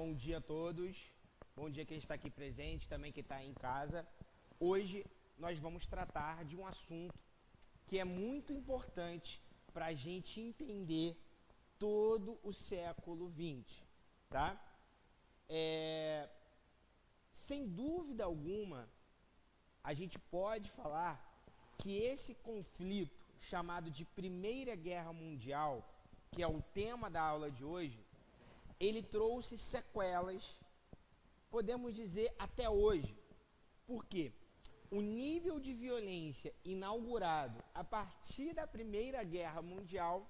bom dia a todos. Bom dia quem está aqui presente, também quem está em casa. Hoje nós vamos tratar de um assunto que é muito importante para a gente entender todo o século XX, tá? Sem dúvida alguma, a gente pode falar que esse conflito chamado de Primeira Guerra Mundial, que é o tema da aula de hoje, ele trouxe sequelas, podemos dizer, até hoje. Por quê? O nível de violência inaugurado a partir da Primeira Guerra Mundial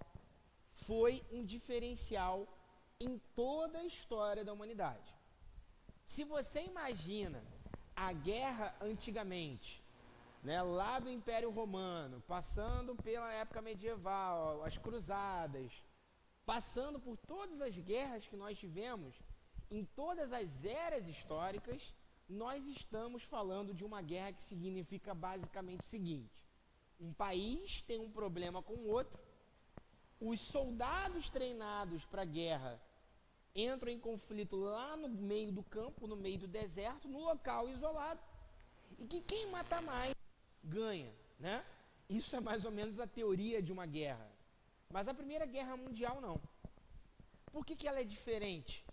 foi um diferencial em toda a história da humanidade. Se você imagina a guerra antigamente, né, lá do Império Romano, passando pela época medieval, as cruzadas, passando por todas as guerras que nós tivemos, em todas as eras históricas, nós estamos falando de uma guerra que significa basicamente o seguinte: um país tem um problema com o outro, os soldados treinados para a guerra entram em conflito lá no meio do campo, no meio do deserto, no local isolado, e que quem mata mais ganha, né? Isso é mais ou menos a teoria de uma guerra. Mas a Primeira Guerra Mundial não. Por que ela é diferente?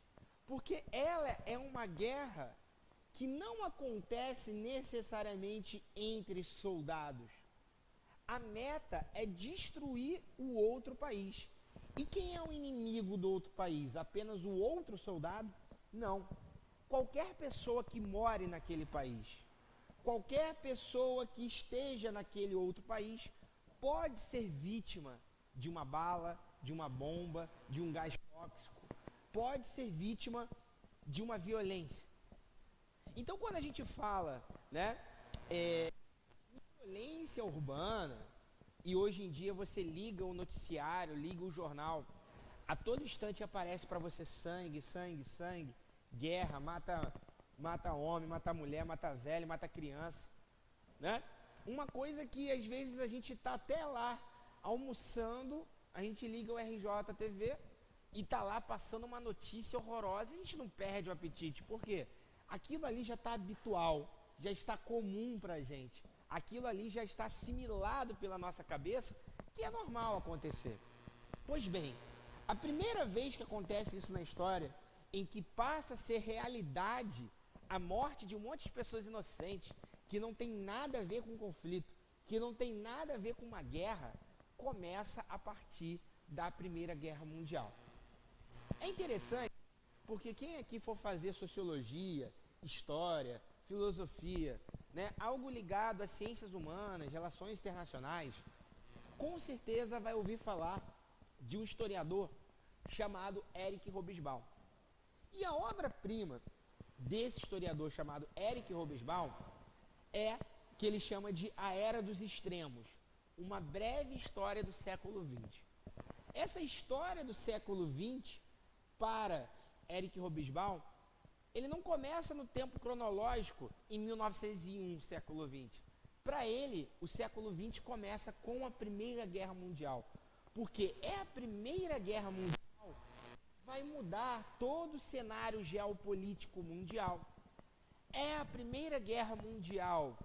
Porque ela é uma guerra que não acontece necessariamente entre soldados. A meta é destruir o outro país. E quem é o inimigo do outro país? Apenas o outro soldado? Não. Qualquer pessoa que more naquele país, qualquer pessoa que esteja naquele outro país, pode ser vítima de uma bala, de uma bomba, de um gás tóxico, pode ser vítima de uma violência. Então, quando a gente fala, né, violência urbana, e hoje em dia você liga o noticiário, liga o jornal, a todo instante aparece para você sangue, sangue, sangue, guerra, mata homem, mata mulher, mata velho, mata criança, né? Uma coisa que às vezes a gente está até lá almoçando, a gente liga o RJTV e está lá passando uma notícia horrorosa, e a gente não perde o apetite. Por quê? Aquilo ali já está habitual, já está comum para a gente. Aquilo ali já está assimilado pela nossa cabeça, que é normal acontecer. Pois bem, a primeira vez que acontece isso na história, em que passa a ser realidade a morte de um monte de pessoas inocentes, que não tem nada a ver com conflito, que não tem nada a ver com uma guerra, começa a partir da Primeira Guerra Mundial. É interessante, porque quem aqui for fazer sociologia, história, filosofia, né, algo ligado às ciências humanas, relações internacionais, com certeza vai ouvir falar de um historiador chamado Eric Hobsbawm. E a obra-prima desse historiador chamado Eric Hobsbawm é que ele chama de A Era dos Extremos, uma breve história do século XX. Essa história do século XX, para Eric Hobsbawm, ele não começa no tempo cronológico em 1901, século XX. Para ele, o século XX começa com a Primeira Guerra Mundial, porque é a Primeira Guerra Mundial que vai mudar todo o cenário geopolítico mundial. É a Primeira Guerra Mundial,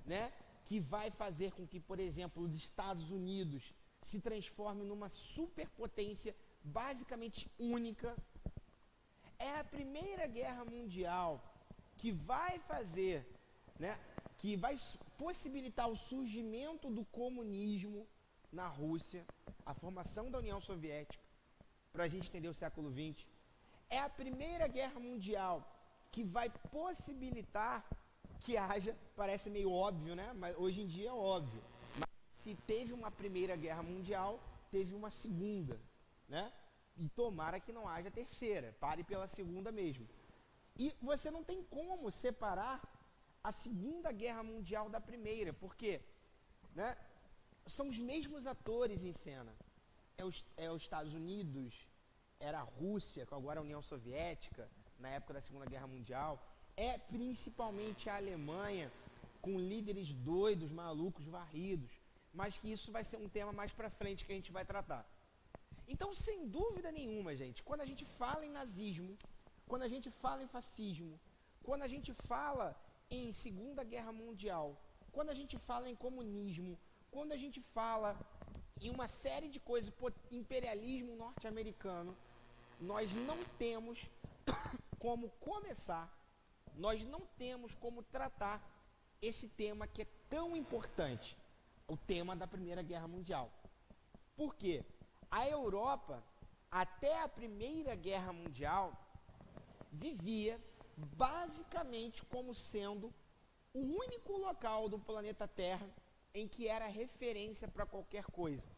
né, que vai fazer com que, por exemplo, os Estados Unidos se transformem numa superpotência basicamente única. É a Primeira Guerra Mundial que vai fazer, né, que vai possibilitar o surgimento do comunismo na Rússia, a formação da União Soviética, para a gente entender o século XX. É a Primeira Guerra Mundial que vai possibilitar que haja, parece meio óbvio, né, mas hoje em dia é óbvio, mas se teve uma Primeira Guerra Mundial, teve uma segunda, né? E tomara que não haja terceira, pare pela segunda mesmo. E você não tem como separar a Segunda Guerra Mundial da Primeira, porque, né, são os mesmos atores em cena. É os Estados Unidos, era a Rússia, agora a União Soviética, na época da Segunda Guerra Mundial, é principalmente a Alemanha, com líderes doidos, malucos, varridos, mas que isso vai ser um tema mais para frente que a gente vai tratar. Então, sem dúvida nenhuma, gente, quando a gente fala em nazismo, quando a gente fala em fascismo, quando a gente fala em Segunda Guerra Mundial, quando a gente fala em comunismo, quando a gente fala em uma série de coisas, imperialismo norte-americano, nós não temos como começar, nós não temos como tratar esse tema que é tão importante, o tema da Primeira Guerra Mundial. Por quê? A Europa, até a Primeira Guerra Mundial, vivia basicamente como sendo o único local do planeta Terra em que era referência para qualquer coisa.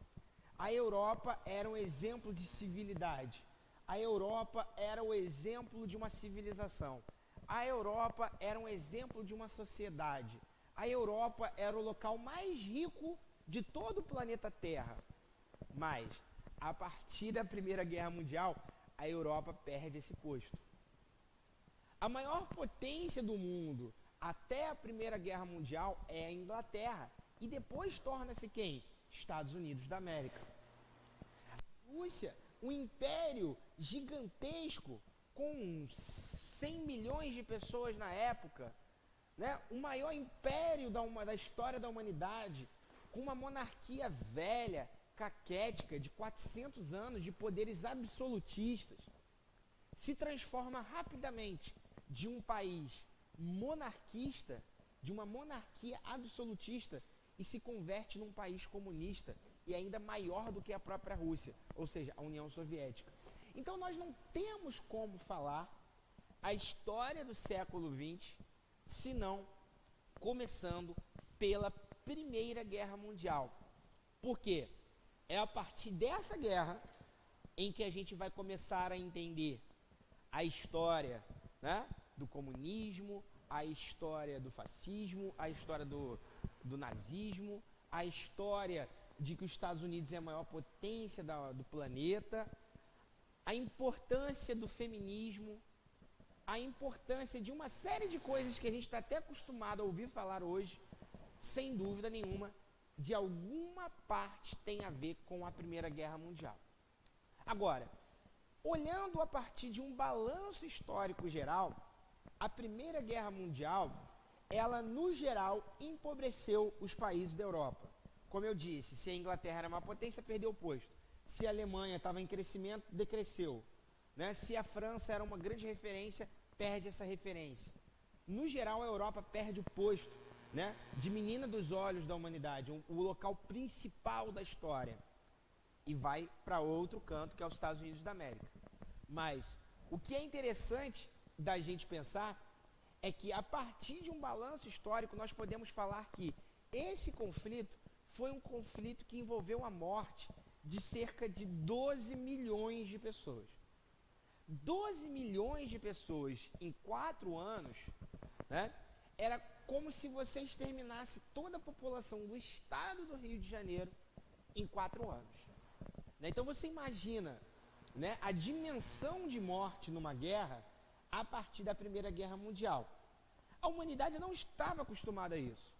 A Europa era um exemplo de civilidade. A Europa era o exemplo de uma civilização. A Europa era um exemplo de uma sociedade. A Europa era o local mais rico de todo o planeta Terra. Mas, a partir da Primeira Guerra Mundial, a Europa perde esse posto. A maior potência do mundo até a Primeira Guerra Mundial é a Inglaterra. E depois torna-se quem? Estados Unidos da América. A Rússia, um império gigantesco, com 100 milhões de pessoas na época, né? O maior império da história da humanidade, com uma monarquia velha, caquética, de 400 anos, de poderes absolutistas, se transforma rapidamente de um país monarquista, de uma monarquia absolutista, e se converte num país comunista, e ainda maior do que a própria Rússia, ou seja, a União Soviética. Então nós não temos como falar a história do século XX, senão começando pela Primeira Guerra Mundial. Por quê? É a partir dessa guerra em que a gente vai começar a entender a história, né, do comunismo, a história do fascismo, a história do nazismo, a história de que os Estados Unidos é a maior potência do planeta, a importância do feminismo, a importância de uma série de coisas que a gente está até acostumado a ouvir falar hoje, sem dúvida nenhuma, de alguma parte tem a ver com a Primeira Guerra Mundial. Agora, olhando a partir de um balanço histórico geral, a Primeira Guerra Mundial, ela no geral empobreceu os países da Europa. Como eu disse, se a Inglaterra era uma potência, perdeu o posto. Se a Alemanha estava em crescimento, decresceu. Né? Se a França era uma grande referência, perde essa referência. No geral, a Europa perde o posto, né, de menina dos olhos da humanidade, o local principal da história, e vai para outro canto, que é os Estados Unidos da América. Mas o que é interessante da gente pensar é que a partir de um balanço histórico nós podemos falar que esse conflito foi um conflito que envolveu a morte de cerca de 12 milhões de pessoas. 12 milhões de pessoas em 4 anos, né, era como se você exterminasse toda a população do estado do Rio de Janeiro em 4 anos. Né? Então você imagina, né, a dimensão de morte numa guerra a partir da Primeira Guerra Mundial. A humanidade não estava acostumada a isso.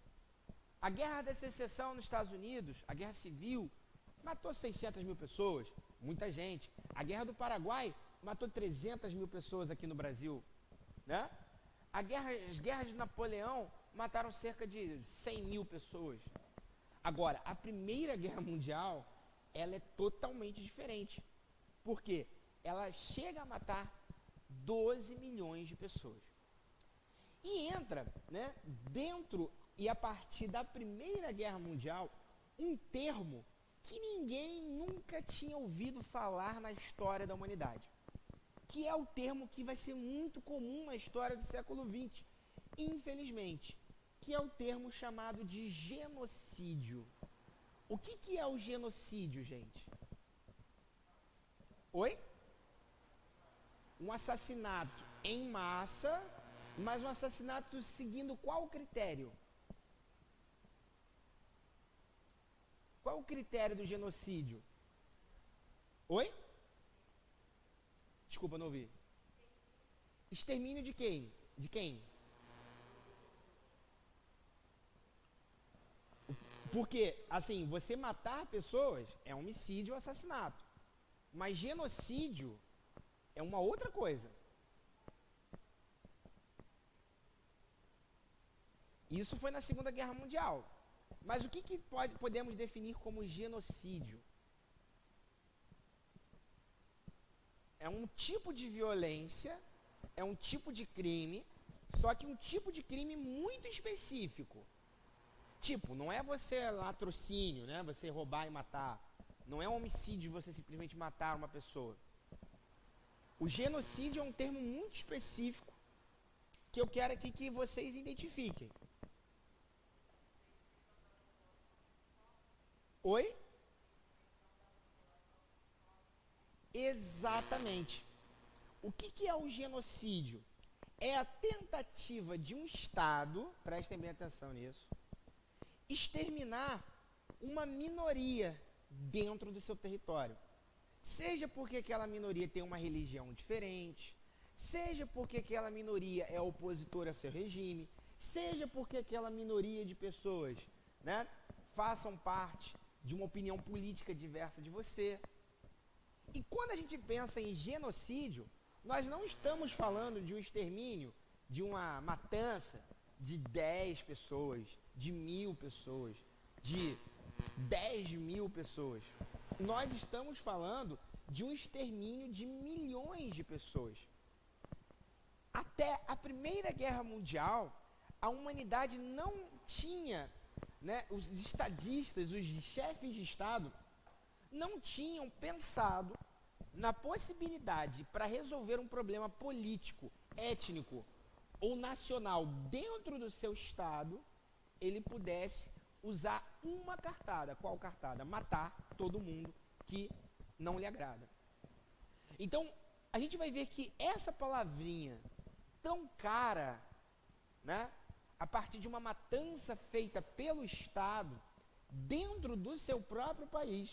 A Guerra da Secessão nos Estados Unidos, a Guerra Civil, matou 600 mil pessoas, muita gente. A Guerra do Paraguai matou 300 mil pessoas aqui no Brasil. Né? As guerras de Napoleão mataram cerca de 100 mil pessoas. Agora, a Primeira Guerra Mundial, ela é totalmente diferente. Por quê? Ela chega a matar 12 milhões de pessoas. E entra, né, dentro e a partir da Primeira Guerra Mundial, um termo que ninguém nunca tinha ouvido falar na história da humanidade, que é o termo que vai ser muito comum na história do século XX, infelizmente, que é o termo chamado de genocídio. O que é o genocídio, gente? Oi? Um assassinato em massa, mas um assassinato seguindo qual critério? Qual o critério do genocídio? Oi? Desculpa, não ouvi. Extermínio de quem? De quem? Porque, assim, você matar pessoas é homicídio ou assassinato. Mas genocídio é uma outra coisa. Isso foi na Segunda Guerra Mundial. Mas o que podemos definir como genocídio? É um tipo de violência, é um tipo de crime, só que um tipo de crime muito específico. Tipo, não é você latrocínio, né? Você roubar e matar. Não é um homicídio você simplesmente matar uma pessoa. O genocídio é um termo muito específico que eu quero aqui que vocês identifiquem. Oi? Exatamente. O que é o genocídio? É a tentativa de um Estado, prestem bem atenção nisso, exterminar uma minoria dentro do seu território. Seja porque aquela minoria tem uma religião diferente, seja porque aquela minoria é opositora ao seu regime, seja porque aquela minoria de pessoas, né, façam parte de uma opinião política diversa de você. E quando a gente pensa em genocídio, nós não estamos falando de um extermínio, de uma matança de 10 pessoas, de 1000 pessoas, de 10.000 pessoas. Nós estamos falando de um extermínio de milhões de pessoas. Até a Primeira Guerra Mundial, a humanidade não tinha, né, os estadistas, os chefes de Estado, não tinham pensado na possibilidade para resolver um problema político, étnico ou nacional dentro do seu Estado, ele pudesse usar uma cartada. Qual cartada? Matar todo mundo que não lhe agrada. Então, a gente vai ver que essa palavrinha tão cara, né, a partir de uma matança feita pelo Estado, dentro do seu próprio país,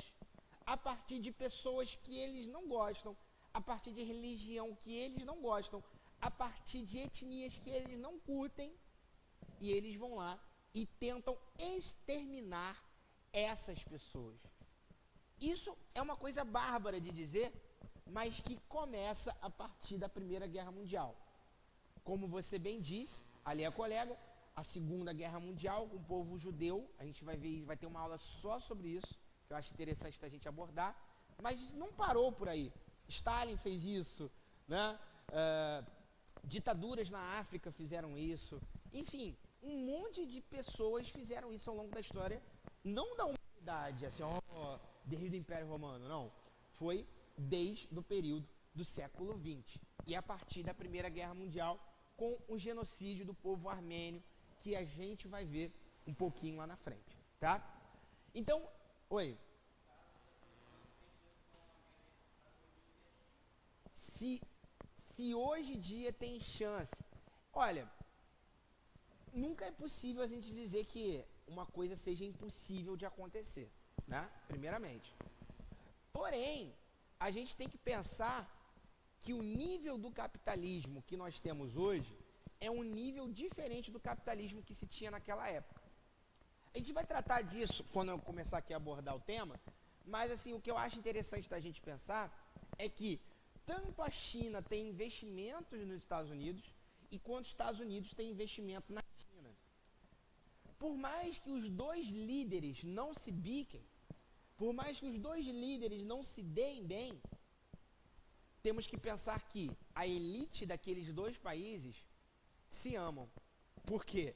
a partir de pessoas que eles não gostam, a partir de religião que eles não gostam, a partir de etnias que eles não curtem, e eles vão lá e tentam exterminar essas pessoas. Isso é uma coisa bárbara de dizer, mas que começa a partir da Primeira Guerra Mundial. Como você bem disse, ali é a colega, a Segunda Guerra Mundial com o povo judeu, a gente vai ver, vai ter uma aula só sobre isso, que eu acho interessante a gente abordar, mas não parou por aí. Stalin fez isso, né? Ditaduras na África fizeram isso, enfim, um monte de pessoas fizeram isso ao longo da história, não da humanidade, assim, desde o Império Romano, não. Foi desde o período do século XX. E a partir da Primeira Guerra Mundial, com o genocídio do povo armênio, que a gente vai ver um pouquinho lá na frente, tá? Então, oi. Se hoje em dia tem chance, olha, nunca é possível a gente dizer que uma coisa seja impossível de acontecer, né? Primeiramente. Porém, a gente tem que pensar que o nível do capitalismo que nós temos hoje é um nível diferente do capitalismo que se tinha naquela época. A gente vai tratar disso quando eu começar aqui a abordar o tema, mas assim, o que eu acho interessante da gente pensar é que tanto a China tem investimentos nos Estados Unidos, e quanto os Estados Unidos têm investimento na China. Por mais que os dois líderes não se biquem, por mais que os dois líderes não se deem bem, temos que pensar que a elite daqueles dois países se amam. Por quê?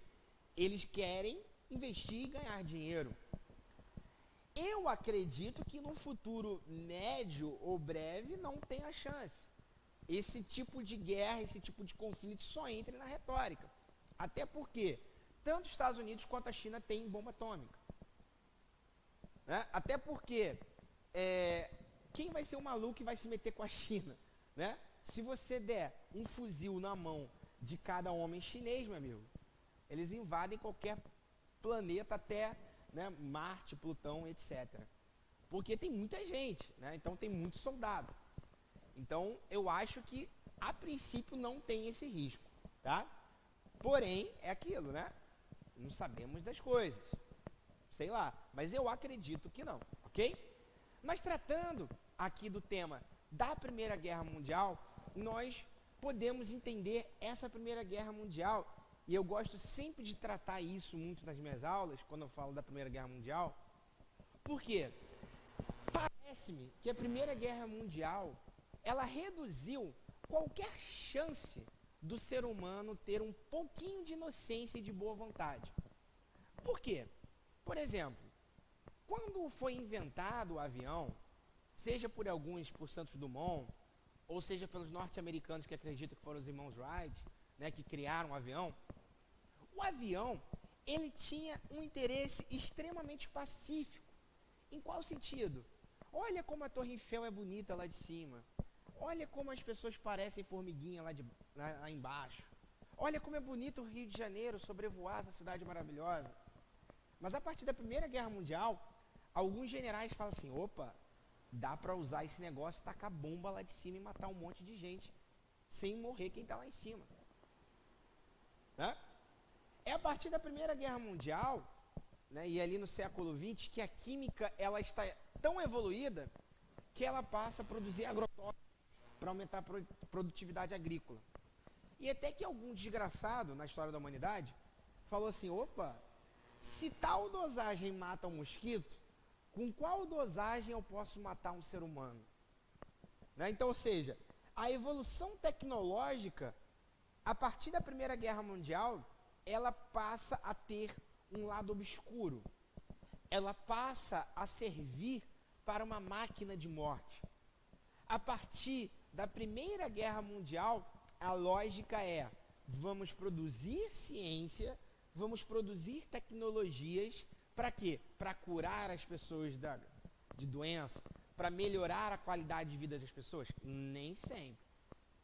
Eles querem investir e ganhar dinheiro. Eu acredito que no futuro médio ou breve não tenha chance. Esse tipo de guerra, esse tipo de conflito só entra na retórica. Até porque tanto os Estados Unidos quanto a China têm bomba atômica. Né? Até porque quem vai ser o maluco que vai se meter com a China? Né? Se você der um fuzil na mão de cada homem chinês, meu amigo, eles invadem qualquer planeta até, né, Marte, Plutão, etc. Porque tem muita gente, né? Então tem muito soldado. Então eu acho que a princípio não tem esse risco, tá? Porém, é aquilo, né? Não sabemos das coisas. Sei lá, mas eu acredito que não, ok? Mas tratando aqui do tema da Primeira Guerra Mundial, nós podemos entender essa Primeira Guerra Mundial e eu gosto sempre de tratar isso muito nas minhas aulas, quando eu falo da Primeira Guerra Mundial, porque parece-me que a Primeira Guerra Mundial, ela reduziu qualquer chance do ser humano ter um pouquinho de inocência e de boa vontade. Por quê? Por exemplo, quando foi inventado o avião, seja por alguns, por Santos Dumont, ou seja pelos norte-americanos que acreditam que foram os irmãos Wright, né, que criaram o avião, ele tinha um interesse extremamente pacífico. Em qual sentido? Olha como a Torre Eiffel é bonita lá de cima. Olha como as pessoas parecem formiguinha lá embaixo. Olha como é bonito o Rio de Janeiro sobrevoar essa cidade maravilhosa. Mas a partir da Primeira Guerra Mundial, alguns generais falam assim, opa, dá para usar esse negócio, tacar bomba lá de cima e matar um monte de gente, sem morrer quem está lá em cima. Né? É a partir da Primeira Guerra Mundial, né, e ali no século XX, que a química ela está tão evoluída que ela passa a produzir agrotóxicos para aumentar a produtividade agrícola. E até que algum desgraçado na história da humanidade falou assim, opa, se tal dosagem mata um mosquito, com qual dosagem eu posso matar um ser humano? Né? Então, ou seja, a evolução tecnológica, a partir da Primeira Guerra Mundial, ela passa a ter um lado obscuro. Ela passa a servir para uma máquina de morte. A partir da Primeira Guerra Mundial, a lógica é, vamos produzir ciência, vamos produzir tecnologias, para quê? Para curar as pessoas de doença, para melhorar a qualidade de vida das pessoas? Nem sempre.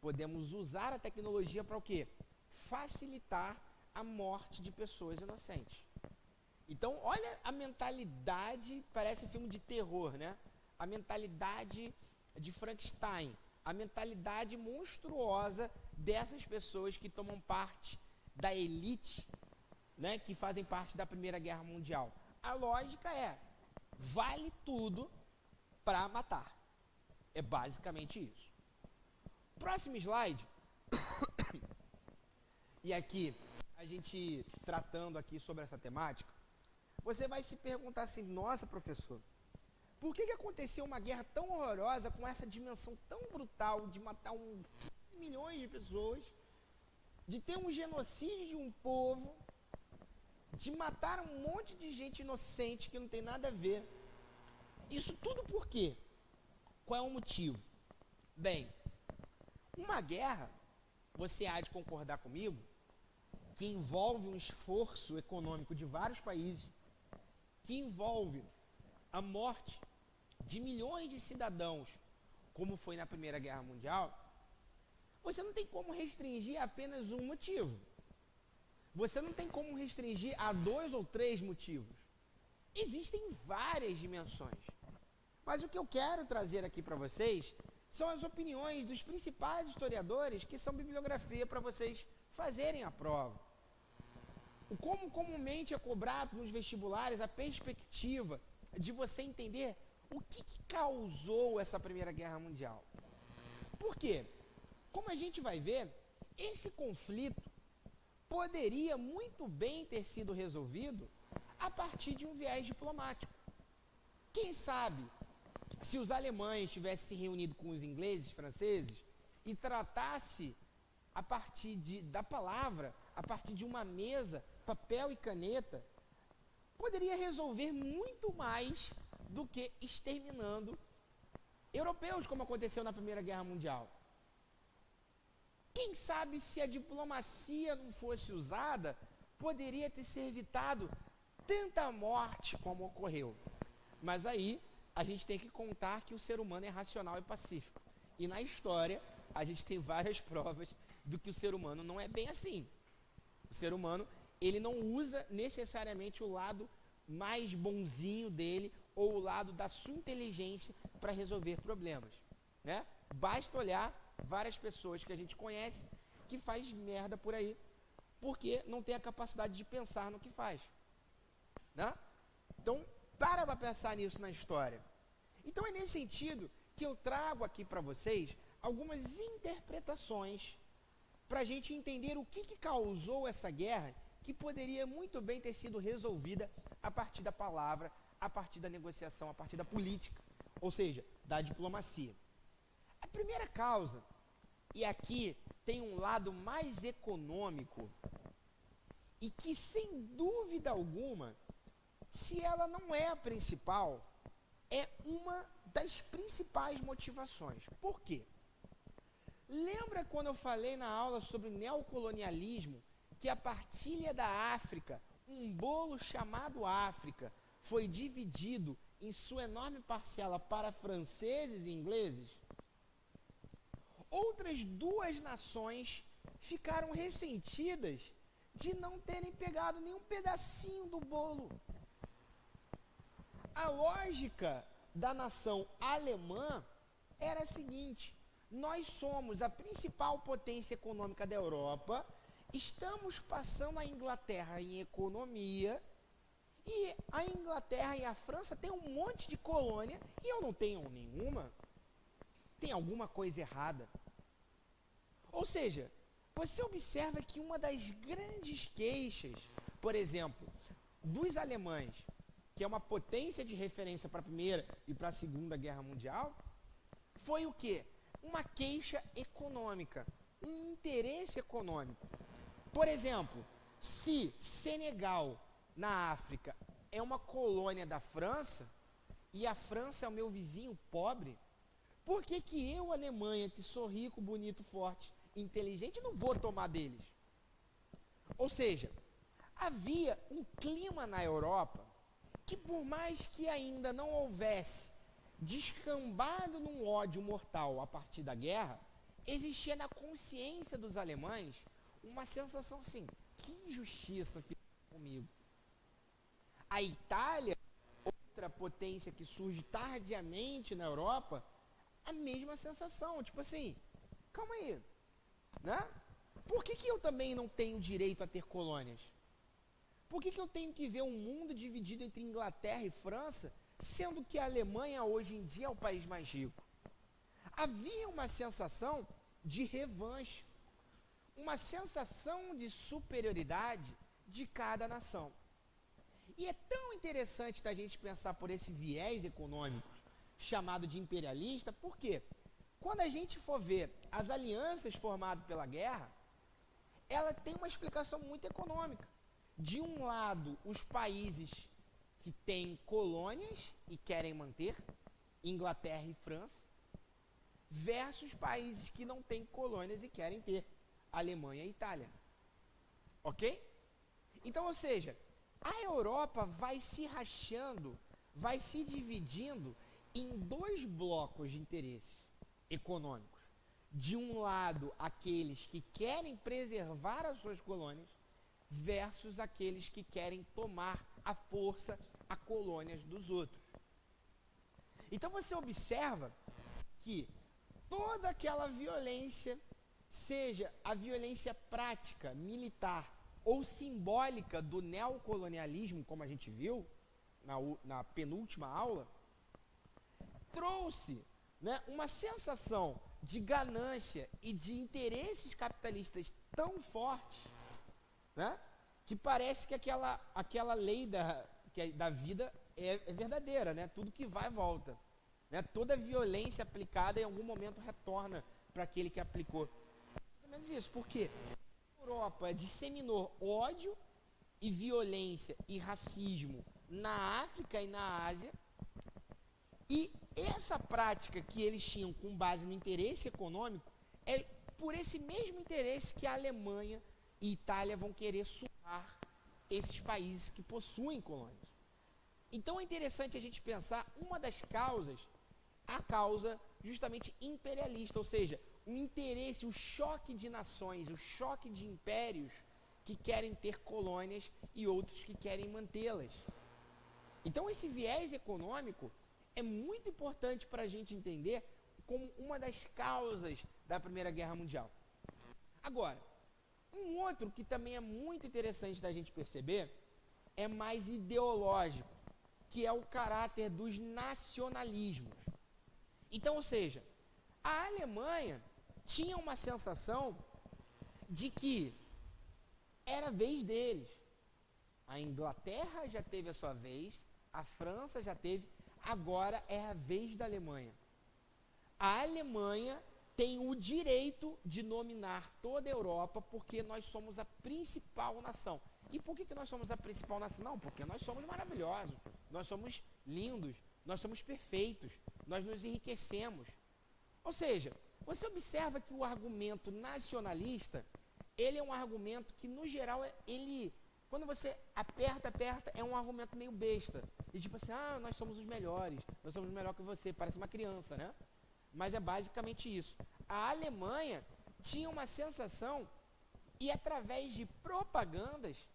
Podemos usar a tecnologia para o quê? Facilitar a morte de pessoas inocentes. Então, olha a mentalidade, parece filme de terror, né? A mentalidade de Frankenstein, a mentalidade monstruosa dessas pessoas que tomam parte da elite, né, que fazem parte da Primeira Guerra Mundial. A lógica é, vale tudo para matar. É basicamente isso. Próximo slide. E aqui, a gente tratando aqui sobre essa temática, você vai se perguntar assim, nossa, professor, por que aconteceu uma guerra tão horrorosa com essa dimensão tão brutal de matar 15 milhões de pessoas, de ter um genocídio de um povo, de matar um monte de gente inocente que não tem nada a ver? Isso tudo por quê? Qual é o motivo? Bem, uma guerra, você há de concordar comigo, que envolve um esforço econômico de vários países, que envolve a morte de milhões de cidadãos, como foi na Primeira Guerra Mundial, você não tem como restringir a apenas um motivo. Você não tem como restringir a 2 ou 3 motivos. Existem várias dimensões. Mas o que eu quero trazer aqui para vocês são as opiniões dos principais historiadores, que são bibliografia para vocês fazerem a prova. Como comumente é cobrado nos vestibulares a perspectiva de você entender o que causou essa Primeira Guerra Mundial. Por quê? Como a gente vai ver, esse conflito poderia muito bem ter sido resolvido a partir de um viés diplomático. Quem sabe, se os alemães tivessem se reunido com os ingleses, franceses, e tratasse a partir da palavra, a partir de uma mesa, papel e caneta, poderia resolver muito mais do que exterminando europeus, como aconteceu na Primeira Guerra Mundial. Quem sabe, se a diplomacia não fosse usada, poderia ter se evitado tanta morte como ocorreu. Mas aí, a gente tem que contar que o ser humano é racional e pacífico. E na história, a gente tem várias provas do que o ser humano não é bem assim. O ser humano, ele não usa necessariamente o lado mais bonzinho dele ou o lado da sua inteligência para resolver problemas, né? Basta olhar várias pessoas que a gente conhece que faz merda por aí, porque não tem a capacidade de pensar no que faz, né? Então, para pensar nisso na história. Então, é nesse sentido que eu trago aqui para vocês algumas interpretações para a gente entender o que causou essa guerra, que poderia muito bem ter sido resolvida a partir da palavra, a partir da negociação, a partir da política, ou seja, da diplomacia. A primeira causa, e aqui tem um lado mais econômico, e que sem dúvida alguma, se ela não é a principal, é uma das principais motivações. Por quê? Lembra quando eu falei na aula sobre neocolonialismo, que a partilha da África, um bolo chamado África, foi dividido em sua enorme parcela para franceses e ingleses? Outras duas nações ficaram ressentidas de não terem pegado nenhum pedacinho do bolo. A lógica da nação alemã era a seguinte: nós somos a principal potência econômica da Europa, estamos passando a Inglaterra em economia, e a Inglaterra e a França têm um monte de colônia, e eu não tenho nenhuma. Tem alguma coisa errada. Ou seja, você observa que uma das grandes queixas, por exemplo, dos alemães, que é uma potência de referência para a Primeira e para a Segunda Guerra Mundial, foi o quê? Uma queixa econômica, um interesse econômico. Por exemplo, se Senegal, na África, é uma colônia da França, e a França é o meu vizinho pobre, por que que eu, Alemanha, que sou rico, bonito, forte, inteligente, não vou tomar deles? Ou seja, havia um clima na Europa que, por mais que ainda não houvesse descambado num ódio mortal a partir da guerra, existia na consciência dos alemães uma sensação assim: que injustiça fizeram comigo. A Itália, outra potência que surge tardiamente na Europa, a mesma sensação, tipo assim, calma aí, né? Por que eu também não tenho direito a ter colônias? Por que eu tenho que ver um mundo dividido entre Inglaterra e França, sendo que a Alemanha hoje em dia é o país mais rico? Havia uma sensação de revanche, uma sensação de superioridade de cada nação. E é tão interessante da gente pensar por esse viés econômico, chamado de imperialista, porque quando a gente for ver as alianças formadas pela guerra, ela tem uma explicação muito econômica. De um lado, os países que têm colônias e querem manter, Inglaterra e França, versus países que não têm colônias e querem ter, Alemanha e Itália. Ok? Então, ou seja, a Europa vai se rachando, vai se dividindo em dois blocos de interesses econômicos. De um lado, aqueles que querem preservar as suas colônias, versus aqueles que querem tomar à força as colônias dos outros. Então você observa que toda aquela violência, seja a violência prática, militar ou simbólica do neocolonialismo, como a gente viu na penúltima aula, trouxe, né, uma sensação de ganância e de interesses capitalistas tão fortes, né, que parece que aquela lei da vida é verdadeira, né? Tudo que vai volta, né? Toda violência aplicada em algum momento retorna para aquele que aplicou. Mais ou menos isso, porque a Europa disseminou ódio e violência e racismo na África e na Ásia, e essa prática que eles tinham com base no interesse econômico, é por esse mesmo interesse que a Alemanha e Itália vão querer surrar esses países que possuem colônias. Então é interessante a gente pensar uma das causas, a causa justamente imperialista, ou seja, o interesse, o choque de nações, o choque de impérios que querem ter colônias e outros que querem mantê-las. Então esse viés econômico é muito importante para a gente entender como uma das causas da Primeira Guerra Mundial. Agora, um outro que também é muito interessante da gente perceber é mais ideológico, que é o caráter dos nacionalismos. Então, ou seja, a Alemanha tinha uma sensação de que era a vez deles. A Inglaterra já teve a sua vez, a França já teve, agora é a vez da Alemanha. A Alemanha tem o direito de dominar toda a Europa porque nós somos a principal nação. E por que nós somos a principal nação? Não, porque nós somos maravilhosos, nós somos lindos, nós somos perfeitos, nós nos enriquecemos. Ou seja, você observa que o argumento nacionalista, ele é um argumento que, no geral, quando você aperta, é um argumento meio besta. E tipo assim, nós somos os melhores, nós somos melhor que você, parece uma criança, né? Mas é basicamente isso. A Alemanha tinha uma sensação, e através de propagandas,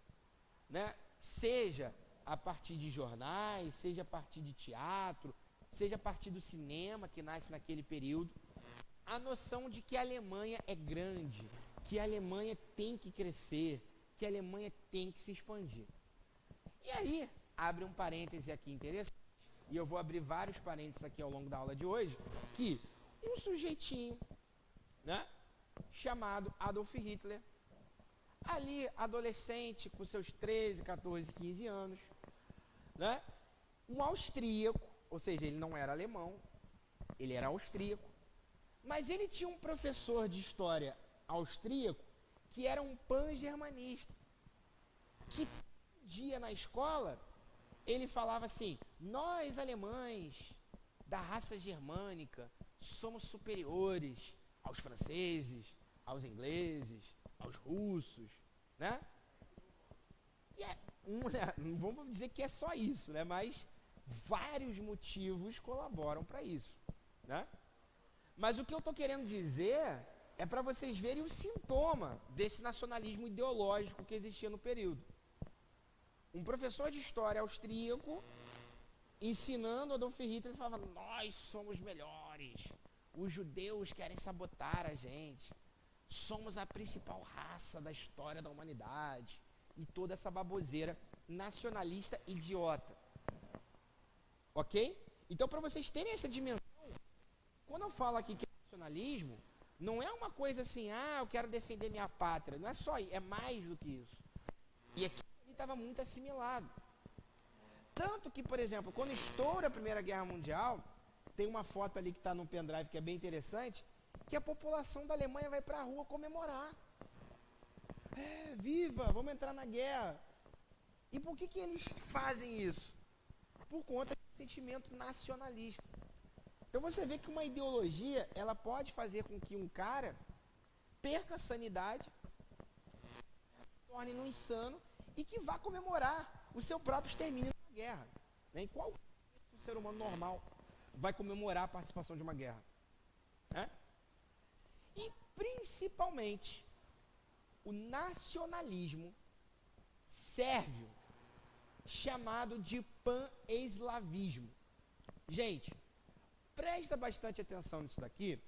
né, seja a partir de jornais, seja a partir de teatro, seja a partir do cinema que nasce naquele período, a noção de que a Alemanha é grande, que a Alemanha tem que crescer, que a Alemanha tem que se expandir. E aí, abre um parêntese aqui interessante, e eu vou abrir vários parênteses aqui ao longo da aula de hoje, que um sujeitinho, né, chamado Adolf Hitler, ali adolescente, com seus 13, 14, 15 anos, né, um austríaco, ou seja, ele não era alemão, ele era austríaco, mas ele tinha um professor de história austríaco que era um pan-germanista, que um dia na escola ele falava assim: nós alemães da raça germânica somos superiores aos franceses, aos ingleses, aos russos, né? E não vamos dizer que é só isso, né? Mas vários motivos colaboram para isso, né? Mas o que eu estou querendo dizer é para vocês verem o sintoma desse nacionalismo ideológico que existia no período. Um professor de história austríaco ensinando Adolf Hitler falava: nós somos melhores, os judeus querem sabotar a gente, somos a principal raça da história da humanidade, e toda essa baboseira nacionalista idiota. Ok? Então, para vocês terem essa dimensão, quando eu falo aqui que é nacionalismo, não é uma coisa assim, eu quero defender minha pátria. Não é só isso, é mais do que isso. E aqui ele estava muito assimilado. Tanto que, por exemplo, quando estoura a Primeira Guerra Mundial, tem uma foto ali que está no pendrive que é bem interessante, que a população da Alemanha vai para a rua comemorar. Viva, vamos entrar na guerra. E por que eles fazem isso? Por conta do sentimento nacionalista. Então você vê que uma ideologia, ela pode fazer com que um cara perca a sanidade, se torne um insano e que vá comemorar o seu próprio extermínio na guerra. Né? Em qual ser humano normal vai comemorar a participação de uma guerra? Né? E principalmente o nacionalismo sérvio, chamado de pan-eslavismo. Gente, presta bastante atenção nisso daqui,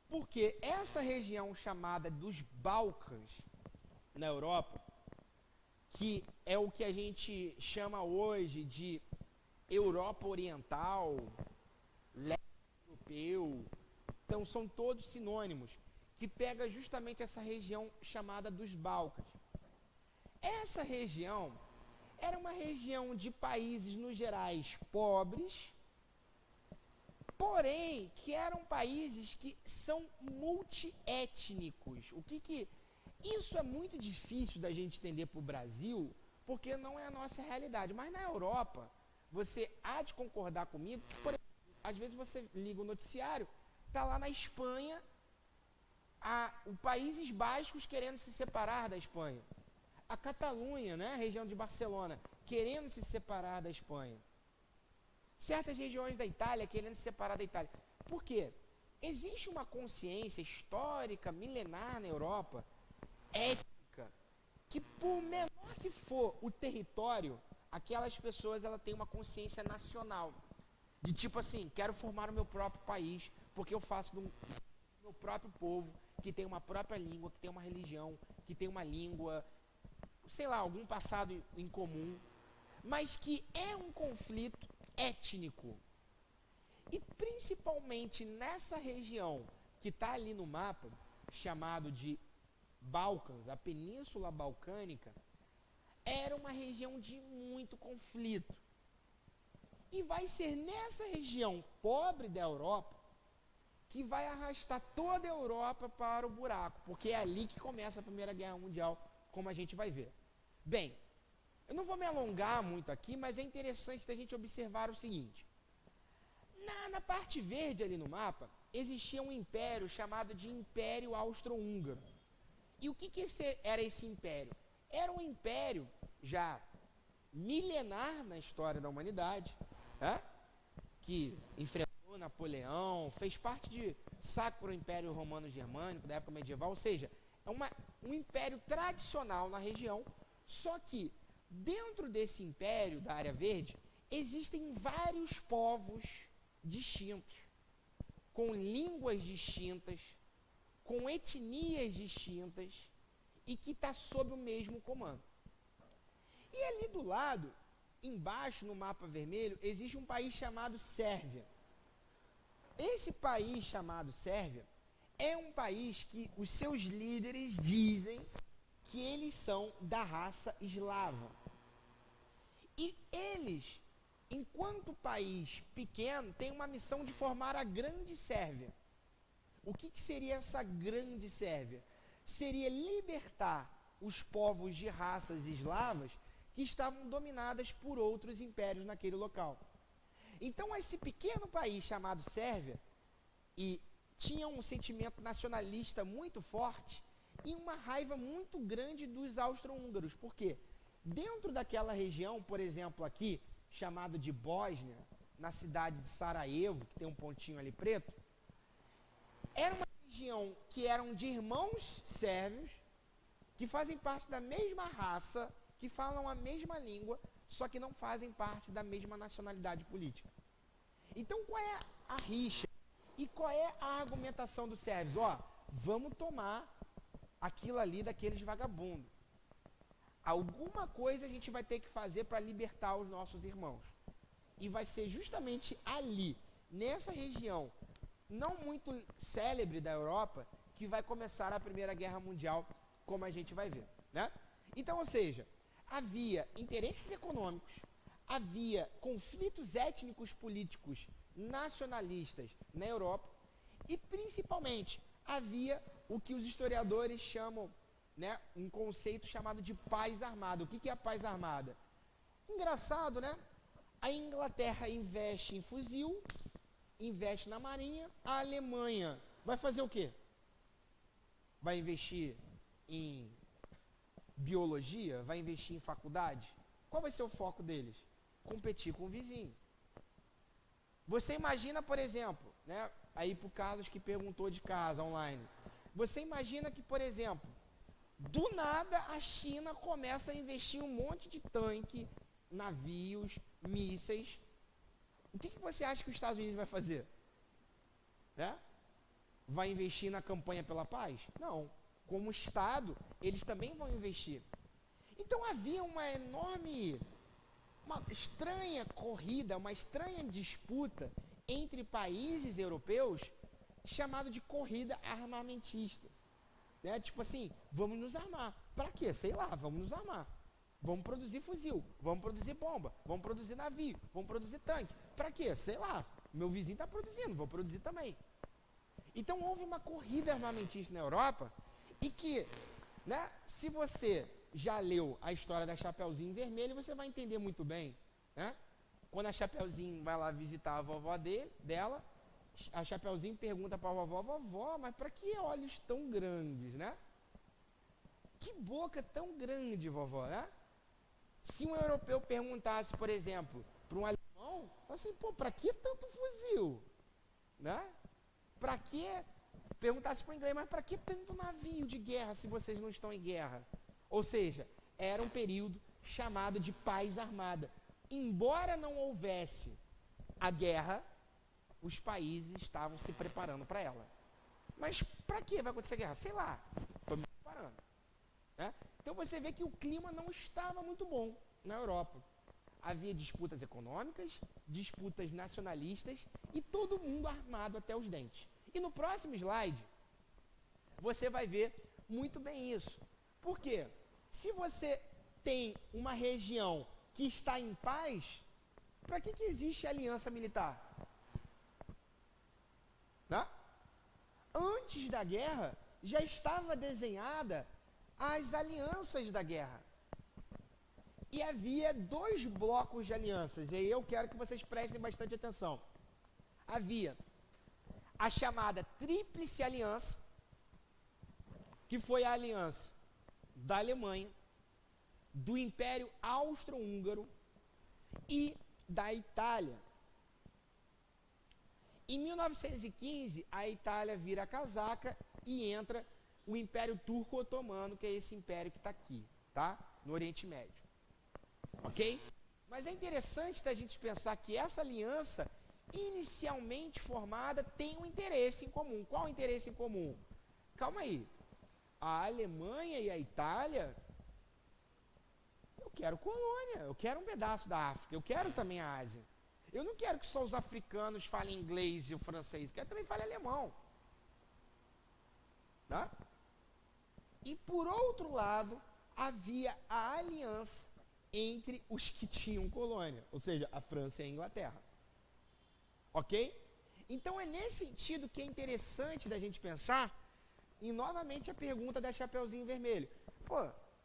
porque essa região chamada dos Balcãs na Europa, que é o que a gente chama hoje de Europa Oriental, Leste Europeu, então são todos sinônimos, que pega justamente essa região chamada dos Balcãs. Essa região era uma região de países, no gerais, pobres, porém, que eram países que são multiétnicos. Isso é muito difícil da gente entender para o Brasil, porque não é a nossa realidade. Mas na Europa, você há de concordar comigo, que, por exemplo, às vezes você liga o noticiário, está lá na Espanha, os Países Baixos querendo se separar da Espanha. A Catalunha, né, a região de Barcelona, querendo se separar da Espanha. Certas regiões da Itália querendo se separar da Itália. Por quê? Existe uma consciência histórica, milenar na Europa, étnica, que por menor que for o território, aquelas pessoas têm uma consciência nacional. De tipo assim, quero formar o meu próprio país, porque eu faço do meu próprio povo, que tem uma própria língua, que tem uma religião, que tem uma língua, sei lá, algum passado em comum, mas que é um conflito étnico. E principalmente nessa região que está ali no mapa, chamado de Balcãs, a Península Balcânica, era uma região de muito conflito. E vai ser nessa região pobre da Europa que vai arrastar toda a Europa para o buraco, porque é ali que começa a Primeira Guerra Mundial, como a gente vai ver. Bem, eu não vou me alongar muito aqui, mas é interessante a gente observar o seguinte. Na parte verde ali no mapa, existia um império chamado de Império Austro-Húngaro. E o que era esse império? Era um império já milenar na história da humanidade, que enfrentou Napoleão, fez parte de Sacro Império Romano Germânico da época medieval, ou seja, é um império tradicional na região, só que dentro desse império da área verde, existem vários povos distintos, com línguas distintas, com etnias distintas, e que está sob o mesmo comando. E ali do lado, embaixo no mapa vermelho, existe um país chamado Sérvia. Esse país chamado Sérvia é um país que os seus líderes dizem que eles são da raça eslava. E eles, enquanto país pequeno, têm uma missão de formar a Grande Sérvia. O que seria essa Grande Sérvia? Seria libertar os povos de raças eslavas que estavam dominadas por outros impérios naquele local. Então, esse pequeno país chamado Sérvia e tinha um sentimento nacionalista muito forte e uma raiva muito grande dos austro-húngaros. Por quê? Dentro daquela região, por exemplo, aqui, chamado de Bósnia, na cidade de Sarajevo, que tem um pontinho ali preto, era uma região que eram de irmãos sérvios, que fazem parte da mesma raça, que falam a mesma língua, só que não fazem parte da mesma nacionalidade política. Então, qual é a rixa? E qual é a argumentação dos sérvios? Vamos tomar aquilo ali daqueles vagabundos. Alguma coisa a gente vai ter que fazer para libertar os nossos irmãos. E vai ser justamente ali, nessa região, não muito célebre da Europa, que vai começar a Primeira Guerra Mundial, como a gente vai ver, né? Então, ou seja, havia interesses econômicos, havia conflitos étnicos políticos nacionalistas na Europa e, principalmente, havia o que os historiadores chamam, né, um conceito chamado de paz armada. O que é a paz armada? Engraçado, né? A Inglaterra investe em fuzil, investe na marinha, a Alemanha vai fazer o quê? Vai investir em biologia? Vai investir em faculdade? Qual vai ser o foco deles? Competir com o vizinho. Você imagina, por exemplo, né, aí para o Carlos que perguntou de casa online, você imagina que, por exemplo, do nada a China começa a investir um monte de tanque, navios, mísseis. O que você acha que os Estados Unidos vai fazer? Né? Vai investir na campanha pela paz? Não. Como Estado, eles também vão investir. Então havia uma estranha corrida, uma estranha disputa entre países europeus, chamado de corrida armamentista. Né? Tipo assim, vamos nos armar. Para quê? Sei lá, vamos nos armar. Vamos produzir fuzil, vamos produzir bomba, vamos produzir navio, vamos produzir tanque. Para quê? Sei lá. Meu vizinho está produzindo, vou produzir também. Então houve uma corrida armamentista na Europa e que, né, se você já leu a história da Chapeuzinho Vermelho, você vai entender muito bem. Né? Quando a Chapeuzinho vai lá visitar a vovó dela, a Chapeuzinho pergunta para a vovó, mas para que olhos tão grandes, né? Que boca tão grande, vovó, né? Se um europeu perguntasse, por exemplo, para um alemão, assim, para que tanto fuzil? Né? Para que? Perguntasse para o inglês, mas para que tanto navio de guerra se vocês não estão em guerra? Ou seja, era um período chamado de paz armada. Embora não houvesse a guerra, os países estavam se preparando para ela. Mas para que vai acontecer a guerra? Sei lá, estou me preparando. Né? Então você vê que o clima não estava muito bom na Europa. Havia disputas econômicas, disputas nacionalistas e todo mundo armado até os dentes. E no próximo slide, você vai ver muito bem isso. Por quê? Se você tem uma região que está em paz, para que existe aliança militar? Né? Antes da guerra, já estava desenhada as alianças da guerra. E havia dois blocos de alianças, e aí eu quero que vocês prestem bastante atenção. Havia a chamada Tríplice Aliança, que foi a aliança da Alemanha, do Império Austro-Húngaro e da Itália. Em 1915, a Itália vira a casaca e entra o Império Turco-Otomano, que é esse império que está aqui, tá? No Oriente Médio. Ok? Mas é interessante da gente pensar que essa aliança, inicialmente formada, tem um interesse em comum. Qual o interesse em comum? Calma aí. A Alemanha e a Itália, eu quero colônia, eu quero um pedaço da África, eu quero também a Ásia. Eu não quero que só os africanos falem inglês e o francês, eu quero também falar alemão. Tá? E por outro lado, havia a aliança entre os que tinham colônia, ou seja, a França e a Inglaterra. Ok? Então é nesse sentido que é interessante da gente pensar, e novamente a pergunta da Chapeuzinho Vermelho. Pô,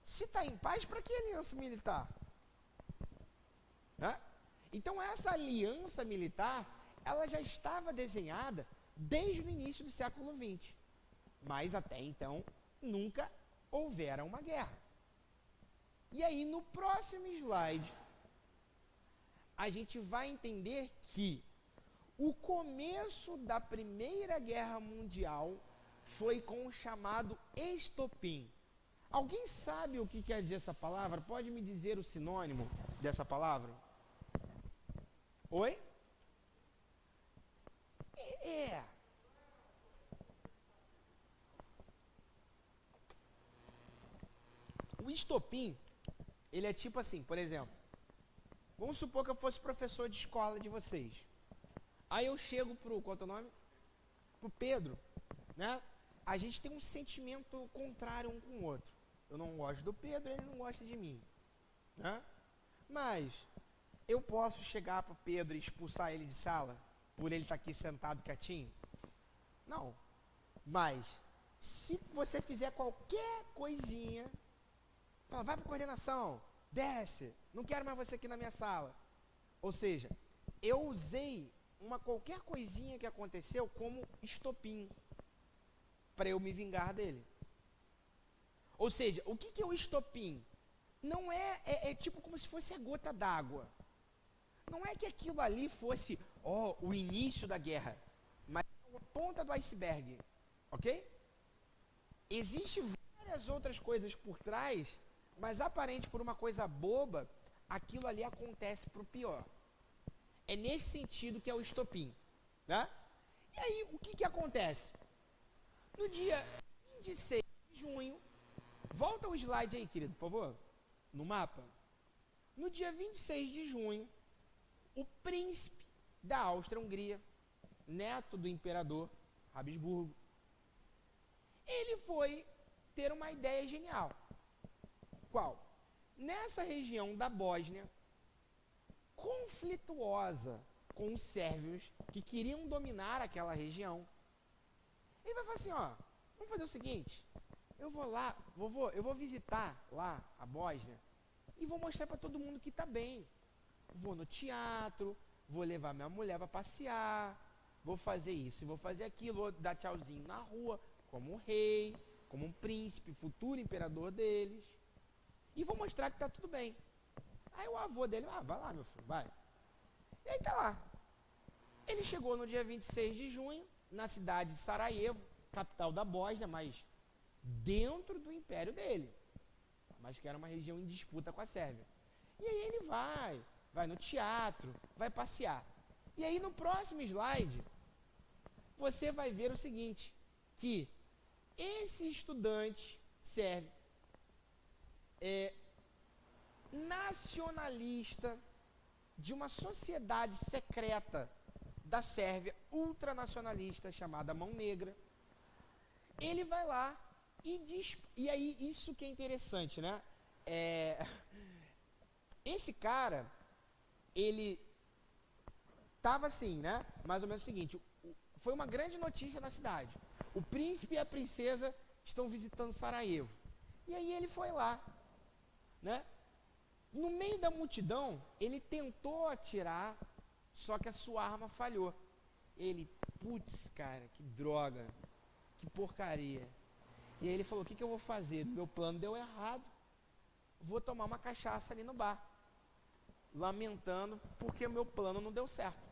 se está em paz, para que aliança militar? Né? Então essa aliança militar, ela já estava desenhada desde o início do século XX. Mas até então, nunca houvera uma guerra. E aí, no próximo slide, a gente vai entender que o começo da Primeira Guerra Mundial foi com o chamado estopim. Alguém sabe o que quer dizer essa palavra? Pode me dizer o sinônimo dessa palavra? Oi? É. O estopim, ele é tipo assim, por exemplo, vamos supor que eu fosse professor de escola de vocês. Aí eu chego pro, qual é o teu nome? Pro Pedro, né? A gente tem um sentimento contrário um com o outro. Eu não gosto do Pedro, ele não gosta de mim, né? Mas eu posso chegar pro Pedro e expulsar ele de sala por ele estar aqui sentado quietinho? Não. Mas se você fizer qualquer coisinha, fala, vai para coordenação, desce, não quero mais você aqui na minha sala. Ou seja, eu usei qualquer coisinha que aconteceu como estopim para eu me vingar dele. Ou seja, o que é o estopim? Não é tipo como se fosse a gota d'água. Não é que aquilo ali fosse o início da guerra, mas a ponta do iceberg, ok? Existem várias outras coisas por trás, mas aparente por uma coisa boba, aquilo ali acontece para o pior. É nesse sentido que é o estopim, né? E aí, o que acontece? No dia 26 de junho, volta o slide aí, querido, por favor, no mapa. No dia 26 de junho, o príncipe da Áustria-Hungria, neto do imperador Habsburgo, ele foi ter uma ideia genial. Qual? Nessa região da Bósnia, conflituosa com os sérvios que queriam dominar aquela região, ele vai falar assim, vamos fazer o seguinte, eu vou lá, eu vou visitar lá a Bósnia e vou mostrar para todo mundo que está bem. Vou no teatro, vou levar minha mulher para passear, vou fazer isso, vou fazer aquilo, vou dar tchauzinho na rua, como um rei, como um príncipe, futuro imperador deles, e vou mostrar que está tudo bem. Aí o avô dele, vai lá meu filho, vai. E aí tá lá. Ele chegou no dia 26 de junho, na cidade de Sarajevo, capital da Bósnia, mas dentro do império dele, mas que era uma região em disputa com a Sérvia. E aí ele vai no teatro, vai passear. E aí no próximo slide, você vai ver o seguinte, que esse estudante sérvio nacionalista de uma sociedade secreta da Sérvia, ultranacionalista, chamada Mão Negra, ele vai lá E aí, isso que é interessante, né? É, esse cara, ele tava assim, né? Mais ou menos o seguinte, foi uma grande notícia na cidade. O príncipe e a princesa estão visitando Sarajevo. E aí ele foi lá, né? No meio da multidão, ele tentou atirar, só que a sua arma falhou. Ele, putz, cara, que droga, que porcaria. E aí ele falou, o que eu vou fazer? Meu plano deu errado. Vou tomar uma cachaça ali no bar. Lamentando porque o meu plano não deu certo.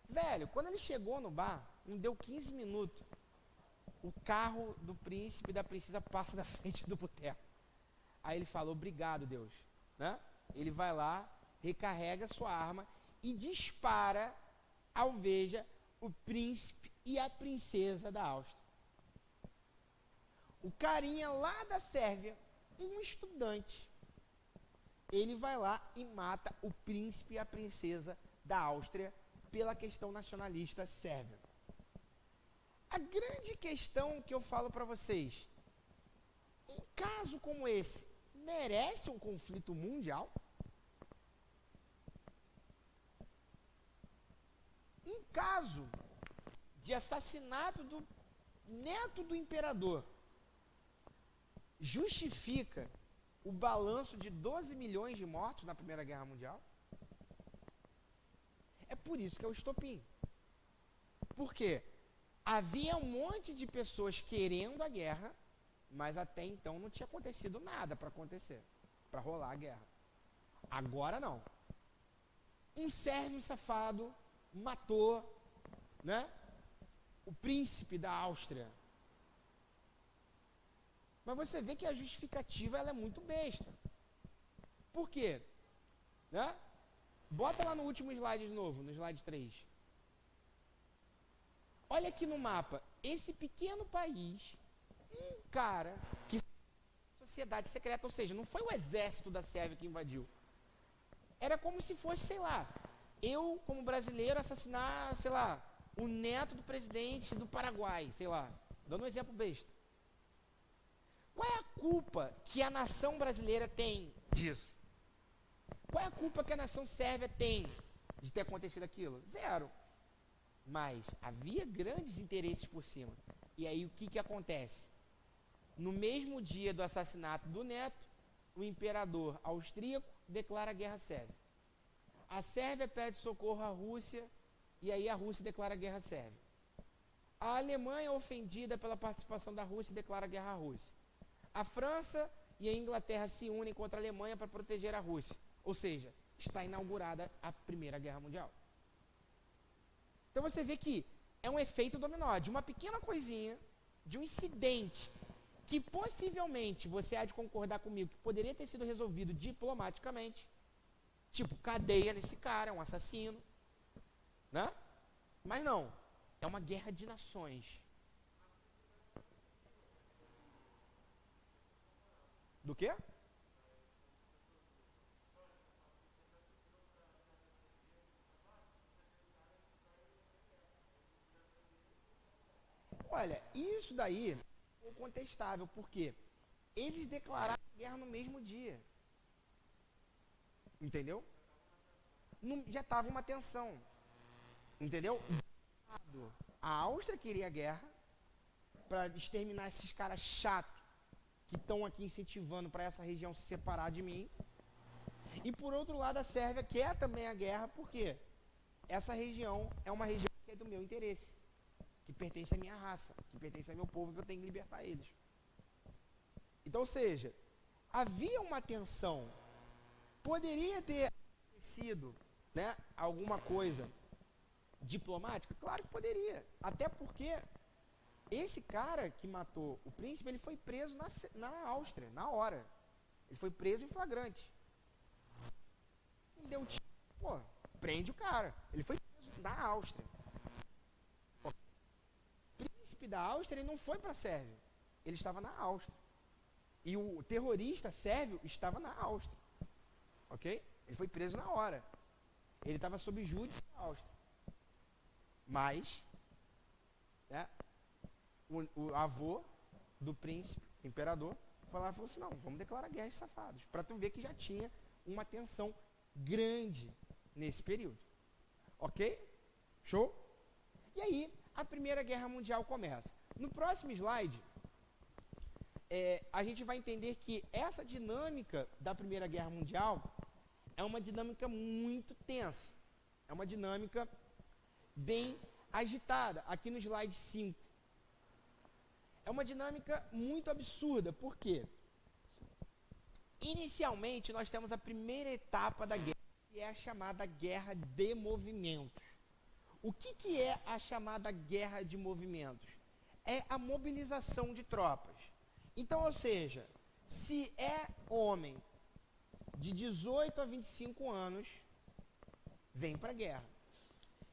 Velho, quando ele chegou no bar, não deu 15 minutos. O carro do príncipe e da princesa passa na frente do boteco. Aí ele fala, obrigado, Deus. Né? Ele vai lá, recarrega sua arma e dispara, alveja, o príncipe e a princesa da Áustria. O carinha lá da Sérvia, um estudante, ele vai lá e mata o príncipe e a princesa da Áustria pela questão nacionalista sérvia. A grande questão que eu falo para vocês, um caso como esse merece um conflito mundial? Um caso de assassinato do neto do imperador justifica o balanço de 12 milhões de mortos na Primeira Guerra Mundial? É por isso que é o estopim. Por quê? Havia um monte de pessoas querendo a guerra, mas até então não tinha acontecido nada para acontecer, para rolar a guerra. Agora não. Um sérvio safado matou, né, o príncipe da Áustria. Mas você vê que a justificativa ela é muito besta. Por quê? Né? Bota lá no último slide de novo, no slide 3. Olha aqui no mapa, esse pequeno país, um cara que sociedade secreta, ou seja, não foi o exército da Sérvia que invadiu. Era como se fosse, sei lá, eu como brasileiro assassinar, sei lá, o neto do presidente do Paraguai, sei lá, dando um exemplo besta. Qual é a culpa que a nação brasileira tem disso? Qual é a culpa que a nação sérvia tem de ter acontecido aquilo? Zero. Mas havia grandes interesses por cima. E aí o que acontece? No mesmo dia do assassinato do neto, o imperador austríaco declara guerra à Sérvia. A Sérvia pede socorro à Rússia e aí a Rússia declara guerra à Sérvia. A Alemanha, ofendida pela participação da Rússia, declara guerra à Rússia. A França e a Inglaterra se unem contra a Alemanha para proteger a Rússia. Ou seja, está inaugurada a Primeira Guerra Mundial. Então você vê que é um efeito dominó, de uma pequena coisinha, de um incidente, que possivelmente você há de concordar comigo, que poderia ter sido resolvido diplomaticamente, tipo, cadeia nesse cara, é um assassino, né? Mas não, é uma guerra de nações. Do quê? Olha, isso daí é incontestável, porque eles declararam guerra no mesmo dia. Entendeu? Já estava uma tensão. Entendeu? A Áustria queria guerra para exterminar esses caras chatos que estão aqui incentivando para essa região se separar de mim. E por outro lado, a Sérvia quer também a guerra, porque essa região é uma região que é do meu interesse, que pertence à minha raça, que pertence ao meu povo, que eu tenho que libertar eles. Então, ou seja, havia uma tensão. Poderia ter sido, né, alguma coisa diplomática? Claro que poderia. Até porque esse cara que matou o príncipe, ele foi preso na Áustria, na hora. Ele foi preso em flagrante. Ele deu tiro, pô, prende o cara. Ele foi preso na Áustria. O príncipe da Áustria, ele não foi para a Sérvia. Ele estava na Áustria. E o terrorista sérvio estava na Áustria. Ok? Ele foi preso na hora. Ele estava sob júdice na Áustria. Mas, né, o avô do príncipe, imperador, falou assim, não, vamos declarar guerra a esses safados, para tu ver que já tinha uma tensão grande nesse período. Ok? Show? E aí, a Primeira Guerra Mundial começa. No próximo slide, a gente vai entender que essa dinâmica da Primeira Guerra Mundial é uma dinâmica muito tensa. É uma dinâmica bem agitada. Aqui no slide 5. É uma dinâmica muito absurda. Por quê? Inicialmente, nós temos a primeira etapa da guerra, que é a chamada Guerra de Movimentos. O que é a chamada Guerra de Movimentos? É a mobilização de tropas. Então, ou seja, se é homem de 18 a 25 anos, vem para a guerra.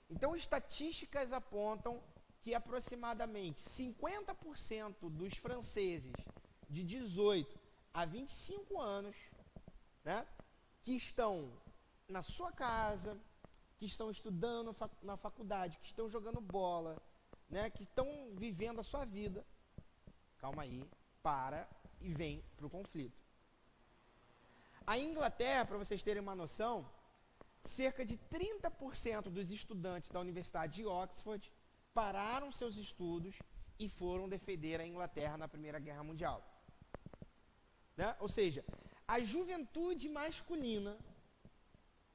Então, estatísticas apontam que aproximadamente 50% dos franceses de 18 a 25 anos, né, que estão na sua casa, que estão estudando na faculdade, que estão jogando bola, né, que estão vivendo a sua vida, calma aí, para e vem para o conflito. A Inglaterra, para vocês terem uma noção, cerca de 30% dos estudantes da Universidade de Oxford pararam seus estudos e foram defender a Inglaterra na Primeira Guerra Mundial. Né? Ou seja, a juventude masculina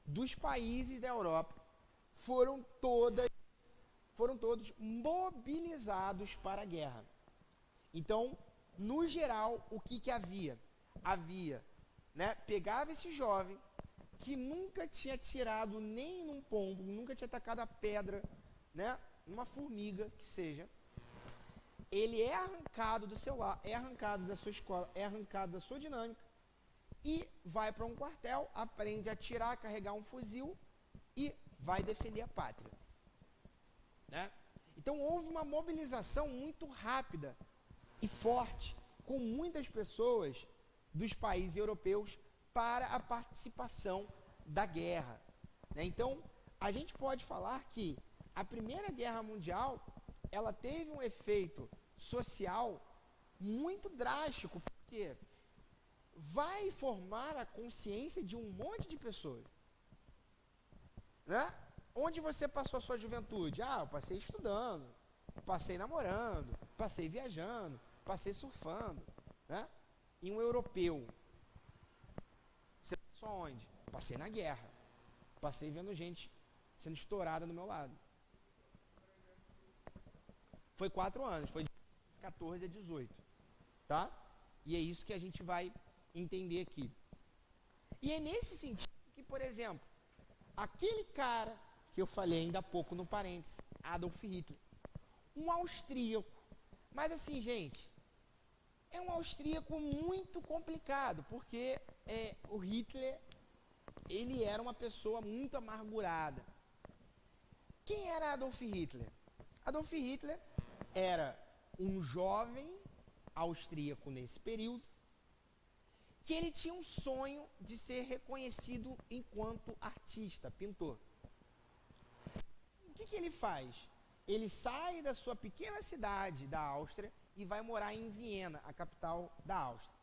dos países da Europa foram todos mobilizados para a guerra. Então, no geral, o que havia? Havia, né, pegava esse jovem que nunca tinha tirado nem num pombo, nunca tinha tacado a pedra, né, numa formiga que seja, ele é arrancado do seu lar, é arrancado da sua escola, é arrancado da sua dinâmica e vai para um quartel, aprende a atirar, carregar um fuzil e vai defender a pátria. Né? Então houve uma mobilização muito rápida e forte, com muitas pessoas dos países europeus para a participação da guerra. Né? Então, a gente pode falar que a Primeira Guerra Mundial, ela teve um efeito social muito drástico, porque vai formar a consciência de um monte de pessoas. Né? Onde você passou a sua juventude? Ah, eu passei estudando, passei namorando, passei viajando, passei surfando. Né? E um europeu, você passou aonde? Passei na guerra. Passei vendo gente sendo estourada do meu lado. Foi 4 anos, foi de 14 a 18. Tá? E é isso que a gente vai entender aqui. E é nesse sentido que, por exemplo, aquele cara que eu falei ainda há pouco no parênteses, Adolf Hitler, um austríaco, mas assim, gente, é um austríaco muito complicado, porque o Hitler, ele era uma pessoa muito amargurada. Quem era Adolf Hitler? Adolf Hitler era um jovem austríaco nesse período, que ele tinha um sonho de ser reconhecido enquanto artista, pintor. O que ele faz? Ele sai da sua pequena cidade da Áustria e vai morar em Viena, a capital da Áustria.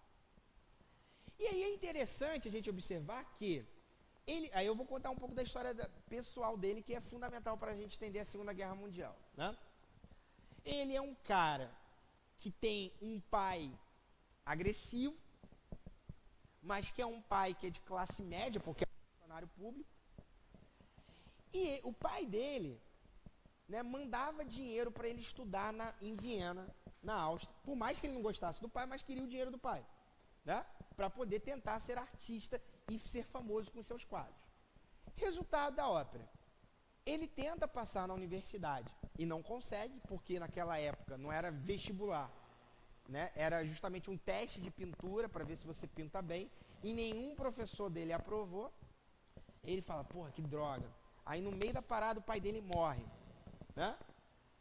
E aí é interessante a gente observar que aí eu vou contar um pouco da história pessoal dele, que é fundamental para a gente entender a Segunda Guerra Mundial. Né? Ele é um cara que tem um pai agressivo, mas que é um pai que é de classe média, porque é um funcionário público. E o pai dele, né, mandava dinheiro para ele estudar em Viena, na Áustria, por mais que ele não gostasse do pai, mas queria o dinheiro do pai, né, para poder tentar ser artista e ser famoso com seus quadros. Resultado da ópera: ele tenta passar na universidade e não consegue, porque naquela época não era vestibular, né, era justamente um teste de pintura para ver se você pinta bem, e nenhum professor dele aprovou. Ele fala, porra, que droga. Aí no meio da parada o pai dele morre, né?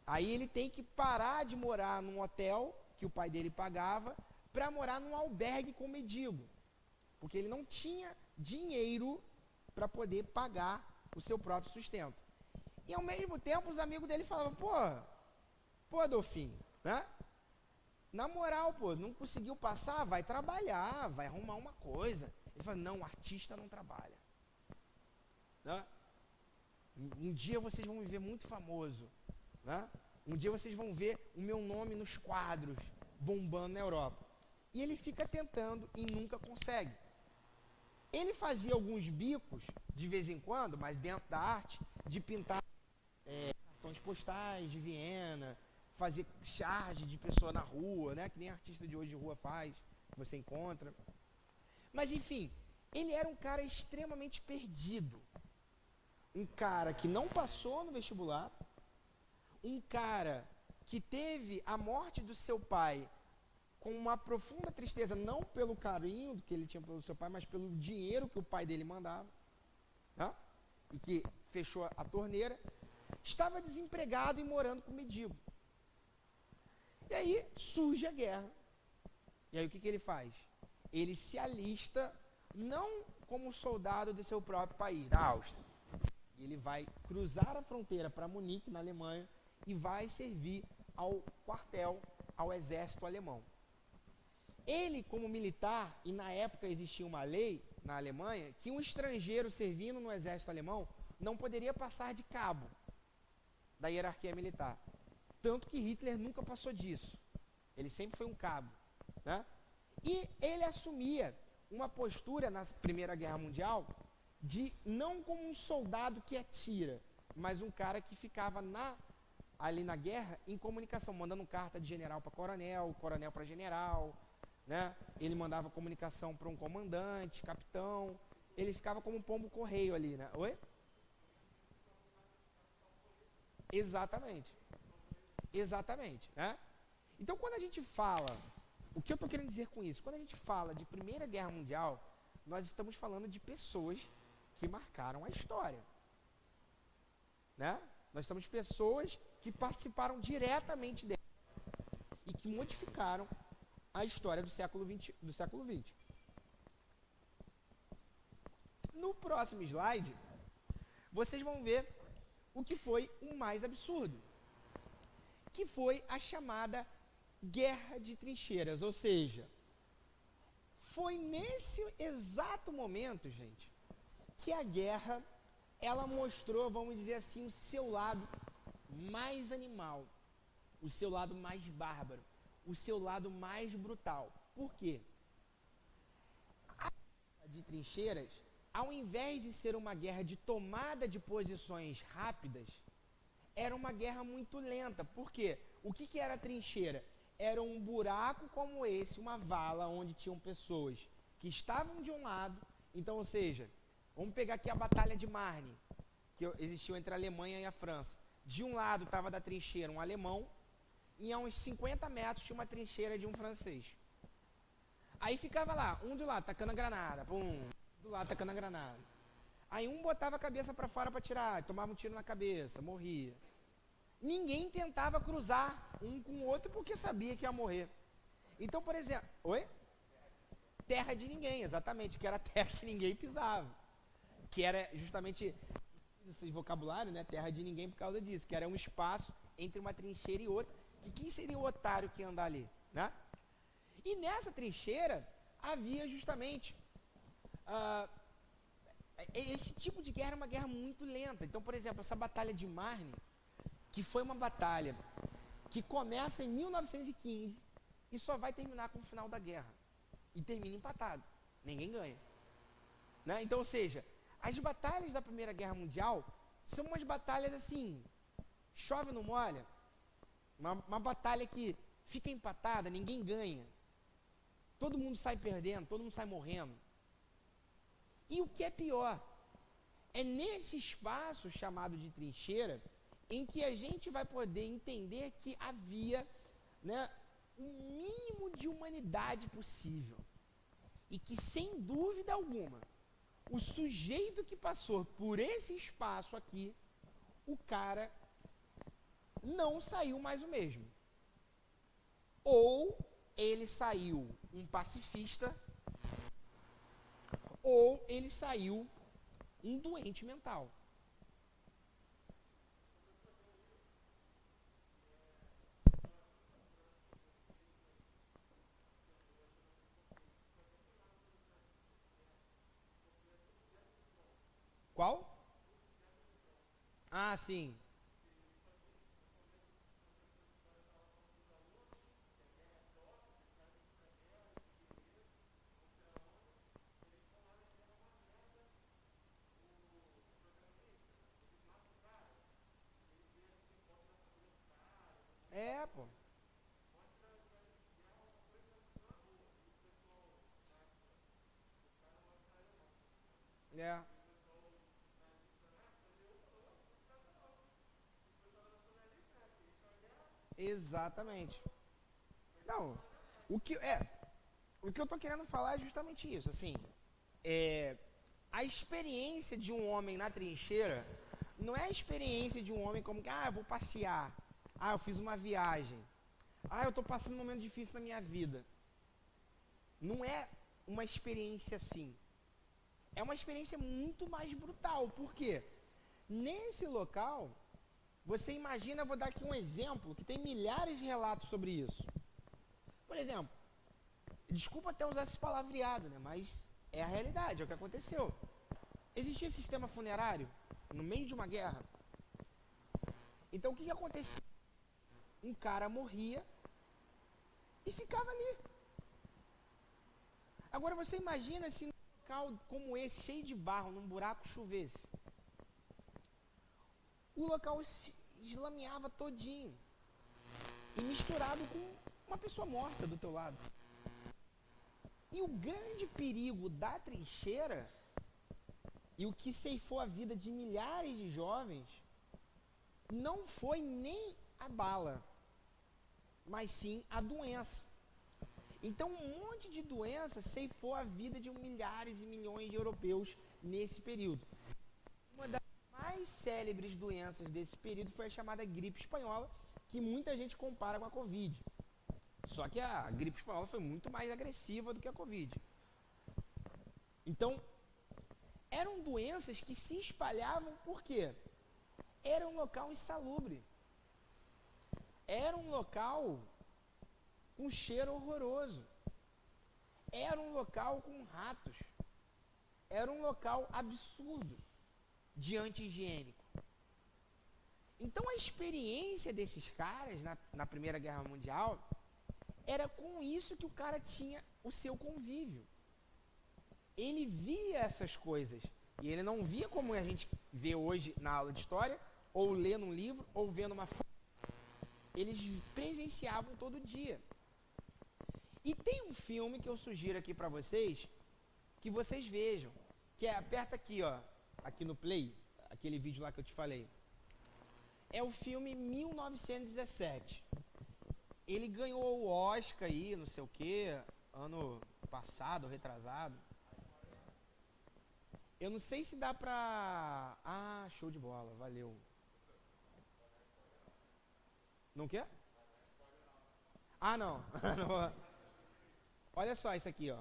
Aí ele tem que parar de morar num hotel que o pai dele pagava para morar num albergue com mendigo, porque ele não tinha dinheiro para poder pagar o seu próprio sustento. E ao mesmo tempo os amigos dele falavam, pô Adolfinho, né? Na moral, pô, não conseguiu passar, vai trabalhar, vai arrumar uma coisa. Ele fala, não, o artista não trabalha. Né? Um dia vocês vão me ver muito famoso. Né? Um dia vocês vão ver o meu nome nos quadros, bombando na Europa. E ele fica tentando e nunca consegue. Ele fazia alguns bicos, de vez em quando, mas dentro da arte, de pintar cartões postais de Viena, fazer charge de pessoa na rua, né? Que nem artista de hoje de rua faz, que você encontra. Mas enfim, ele era um cara extremamente perdido. Um cara que não passou no vestibular, um cara que teve a morte do seu pai com uma profunda tristeza, não pelo carinho que ele tinha pelo seu pai, mas pelo dinheiro que o pai dele mandava, né? E que fechou a torneira, estava desempregado e morando com mendigo. E aí surge a guerra. E aí o que ele faz? Ele se alista não como soldado do seu próprio país, da Áustria. Ele vai cruzar a fronteira para Munique, na Alemanha, e vai servir ao quartel, ao exército alemão. Ele, como militar, e na época existia uma lei na Alemanha, que um estrangeiro servindo no exército alemão não poderia passar de cabo da hierarquia militar. Tanto que Hitler nunca passou disso. Ele sempre foi um cabo. Né? E ele assumia uma postura na Primeira Guerra Mundial de não como um soldado que atira, mas um cara que ficava ali na guerra em comunicação, mandando carta de general para coronel, coronel para general, né? Ele mandava comunicação para um comandante, capitão, ele ficava como um pombo correio ali, né? Oi? Exatamente. Exatamente, né? Então quando a gente fala, o que eu estou querendo dizer com isso? Quando a gente fala de Primeira Guerra Mundial, nós estamos falando de pessoas que marcaram a história, né? Nós estamos de pessoas que participaram diretamente dela e que modificaram a história do século XX. No próximo slide, vocês vão ver o que foi o mais absurdo, que foi a chamada Guerra de Trincheiras, ou seja, foi nesse exato momento, gente, que a guerra, ela mostrou, vamos dizer assim, o seu lado mais animal, o seu lado mais bárbaro, o seu lado mais brutal. Por quê? A Guerra de Trincheiras, ao invés de ser uma guerra de tomada de posições rápidas, era uma guerra muito lenta. Por quê? O que era a trincheira? Era um buraco como esse, uma vala, onde tinham pessoas que estavam de um lado. Então, ou seja, vamos pegar aqui a Batalha de Marne, que existiu entre a Alemanha e a França. De um lado estava da trincheira um alemão, e a uns 50 metros tinha uma trincheira de um francês. Aí ficava lá, um do lado tacando a granada, pum, do lado tacando a granada. Aí um botava a cabeça para fora para tirar, tomava um tiro na cabeça, morria. Ninguém tentava cruzar um com o outro porque sabia que ia morrer. Então, por exemplo, oi? Terra de ninguém, exatamente, que era terra que ninguém pisava. Que era justamente esse vocabulário, né? Terra de ninguém por causa disso, que era um espaço entre uma trincheira e outra, que quem seria o otário que ia andar ali, né? E nessa trincheira havia justamente esse tipo de guerra, era uma guerra muito lenta. Então, por exemplo, essa batalha de Marne, que foi uma batalha que começa em 1915 e só vai terminar com o final da guerra. E termina empatado. Ninguém ganha. Né? Então, ou seja, as batalhas da Primeira Guerra Mundial são umas batalhas assim, chove não molha, uma batalha que fica empatada, ninguém ganha. Todo mundo sai perdendo, todo mundo sai morrendo. E o que é pior, é nesse espaço chamado de trincheira, em que a gente vai poder entender que havia, né, o mínimo de humanidade possível. E que, sem dúvida alguma, o sujeito que passou por esse espaço aqui, o cara não saiu mais o mesmo. Ou ele saiu um pacifista, ou ele saiu um doente mental. Qual? Ah, sim. É, pô. É, exatamente. Não, o que é, o que eu tô querendo falar é justamente isso, assim, é, a experiência de um homem na trincheira não é a experiência de um homem como que, eu vou passear, eu fiz uma viagem, eu tô passando um momento difícil na minha vida. Não é uma experiência assim. É uma experiência muito mais brutal. Por quê? Nesse local, você imagina, eu vou dar aqui um exemplo, que tem milhares de relatos sobre isso. Por exemplo, desculpa até usar esse palavreado, né? Mas é a realidade, é o que aconteceu. Existia sistema funerário no meio de uma guerra. Então o que acontecia? Um cara morria e ficava ali. Agora você imagina se num local como esse, cheio de barro, num buraco chovesse. O local se eslameava todinho. E misturado com uma pessoa morta do teu lado. E o grande perigo da trincheira, e o que ceifou a vida de milhares de jovens, não foi nem a bala, mas sim a doença. Então um monte de doença ceifou a vida de milhares e milhões de europeus nesse período. Uma das mais célebres doenças desse período foi a chamada gripe espanhola, que muita gente compara com a Covid. Só que a gripe espanhola foi muito mais agressiva do que a Covid. Então, eram doenças que se espalhavam por quê? Era um local insalubre. Era um local com cheiro horroroso. Era um local com ratos. Era um local absurdo de anti-higiênico. Então a experiência desses caras na Primeira Guerra Mundial era com isso que o cara tinha o seu convívio. Ele via essas coisas. E ele não via como a gente vê hoje na aula de história, ou lê num livro, ou vê numa foto. Eles presenciavam todo dia. E tem um filme que eu sugiro aqui pra vocês, que vocês vejam, que é, aperta aqui, ó, aqui no play, aquele vídeo lá que eu te falei. É o filme 1917. Ele ganhou o Oscar aí, não sei o que, ano passado, retrasado. Eu não sei se dá pra... show de bola, valeu. Não quer? Não. Olha só isso aqui, ó.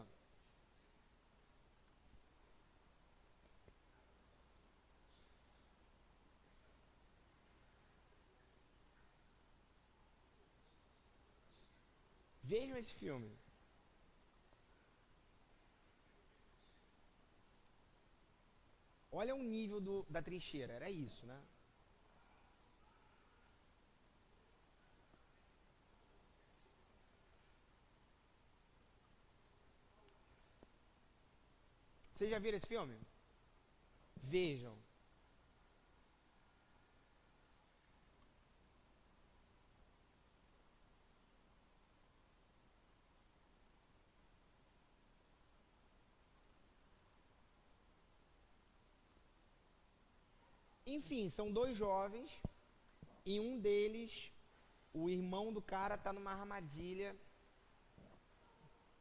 Vejam esse filme. Olha o nível da trincheira, era isso, né? Vocês já viram esse filme? Vejam. Enfim, são dois jovens e um deles, o irmão do cara, tá numa armadilha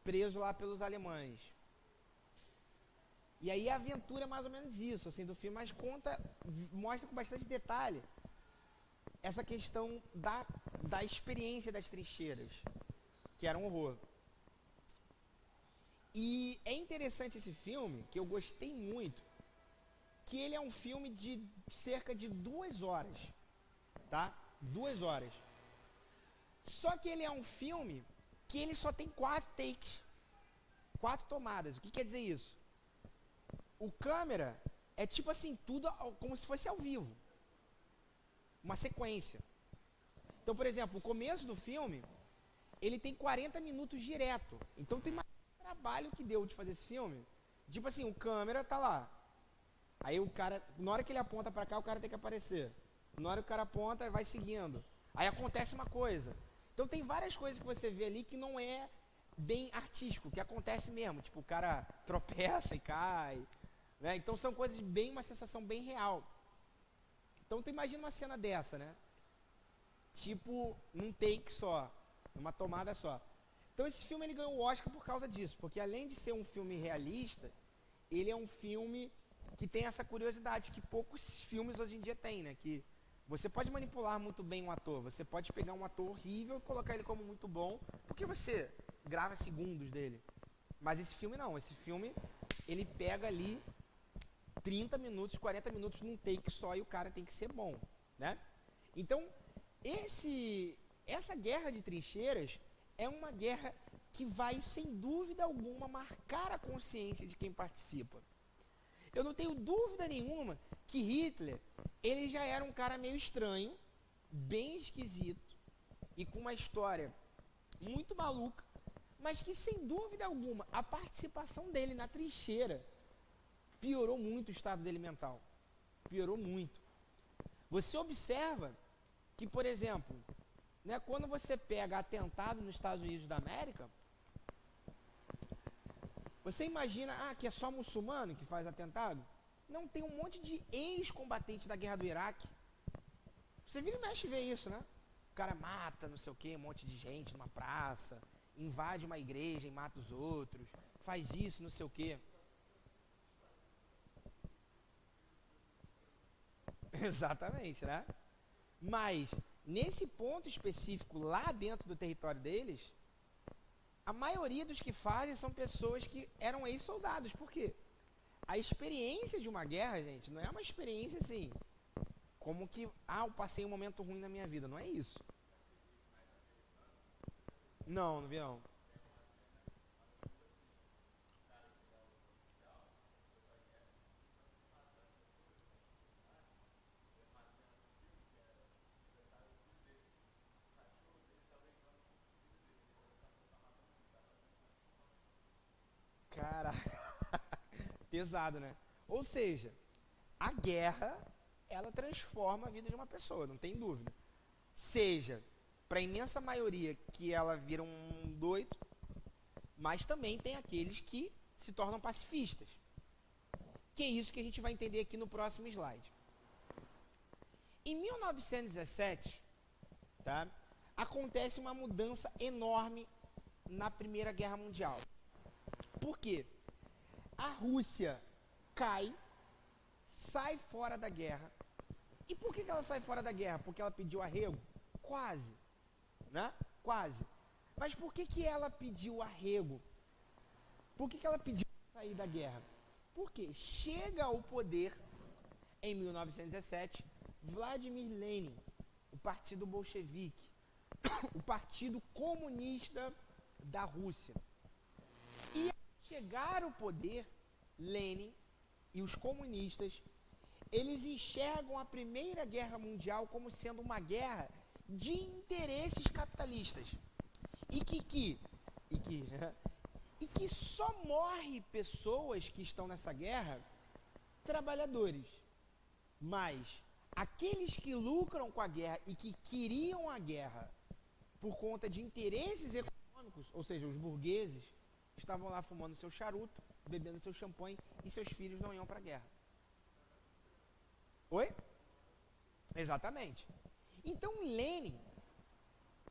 preso lá pelos alemães. E aí a aventura é mais ou menos isso, assim, do filme, mas mostra com bastante detalhe essa questão da experiência das trincheiras, que era um horror. E é interessante esse filme, que eu gostei muito, que ele é um filme de cerca de 2 horas, tá? 2 horas. Só que ele é um filme que ele só tem 4 takes, 4 tomadas. O que quer dizer isso? O câmera, é tipo assim, tudo como se fosse ao vivo. Uma sequência. Então, por exemplo, o começo do filme, ele tem 40 minutos direto. Então, tem mais trabalho que deu de fazer esse filme. Tipo assim, o câmera tá lá. Aí o cara, na hora que ele aponta pra cá, o cara tem que aparecer. Na hora que o cara aponta, vai seguindo. Aí acontece uma coisa. Então tem várias coisas que você vê ali que não é bem artístico, que acontece mesmo. Tipo, o cara tropeça e cai. Né? Então são coisas bem, uma sensação bem real. Então tu imagina uma cena dessa, né? Tipo, num take só, numa tomada só. Então esse filme ele ganhou o Oscar por causa disso, porque além de ser um filme realista, ele é um filme que tem essa curiosidade que poucos filmes hoje em dia têm, né? Que você pode manipular muito bem um ator, você pode pegar um ator horrível e colocar ele como muito bom, porque você grava segundos dele. Mas esse filme não, esse filme ele pega ali 30 minutos, 40 minutos num take só e o cara tem que ser bom, né? Então, essa guerra de trincheiras é uma guerra que vai, sem dúvida alguma, marcar a consciência de quem participa. Eu não tenho dúvida nenhuma que Hitler, ele já era um cara meio estranho, bem esquisito, e com uma história muito maluca, mas que, sem dúvida alguma, a participação dele na trincheira piorou muito o estado dele mental. Piorou muito. Você observa que, por exemplo, né, quando você pega atentado nos Estados Unidos da América, você imagina, que é só muçulmano que faz atentado? Não, tem um monte de ex-combatente da guerra do Iraque. Você vira e mexe e vê isso, né? O cara mata, não sei o quê, um monte de gente numa praça, invade uma igreja e mata os outros, faz isso, não sei o quê. Exatamente, né? Mas, nesse ponto específico, lá dentro do território deles, a maioria dos que fazem são pessoas que eram ex-soldados. Por quê? A experiência de uma guerra, gente, não é uma experiência assim, como que, eu passei um momento ruim na minha vida. Não é isso. Não, não vi não. Cara, pesado, né? Ou seja, a guerra, ela transforma a vida de uma pessoa, não tem dúvida. Seja, para a imensa maioria, que ela vira um doido, mas também tem aqueles que se tornam pacifistas. Que é isso que a gente vai entender aqui no próximo slide. Em 1917, tá, acontece uma mudança enorme na Primeira Guerra Mundial. Por quê? A Rússia cai, sai fora da guerra. E por que ela sai fora da guerra? Porque ela pediu arrego? Quase, né? Quase. Mas por que ela pediu arrego? Por que ela pediu sair da guerra? Porque chega ao poder, em 1917, Vladimir Lenin, o Partido Bolchevique, o Partido Comunista da Rússia. E ao chegar ao poder, Lenin e os comunistas, eles enxergam a Primeira Guerra Mundial como sendo uma guerra de interesses capitalistas. E que só morre pessoas que estão nessa guerra, trabalhadores. Mas aqueles que lucram com a guerra e que queriam a guerra por conta de interesses econômicos, ou seja, os burgueses, estavam lá fumando seu charuto, bebendo seu champanhe e seus filhos não iam para a guerra. Oi? Exatamente. Então Lenin,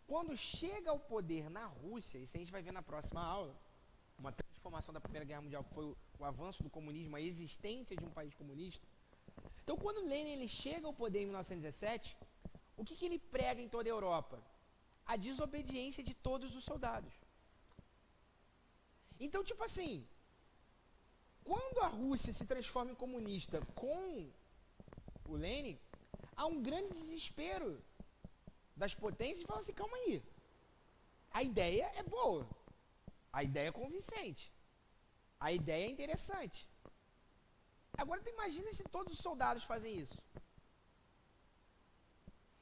quando chega ao poder na Rússia, isso a gente vai ver na próxima aula, uma transformação da Primeira Guerra Mundial, que foi o avanço do comunismo, a existência de um país comunista. Então, quando Lenin ele chega ao poder em 1917, o que ele prega em toda a Europa? A desobediência de todos os soldados. Então, tipo assim, quando a Rússia se transforma em comunista com o Lenin, há um grande desespero das potências e falam assim, calma aí, a ideia é boa, a ideia é convincente, a ideia é interessante, Agora tu imagina se todos os soldados fazem isso.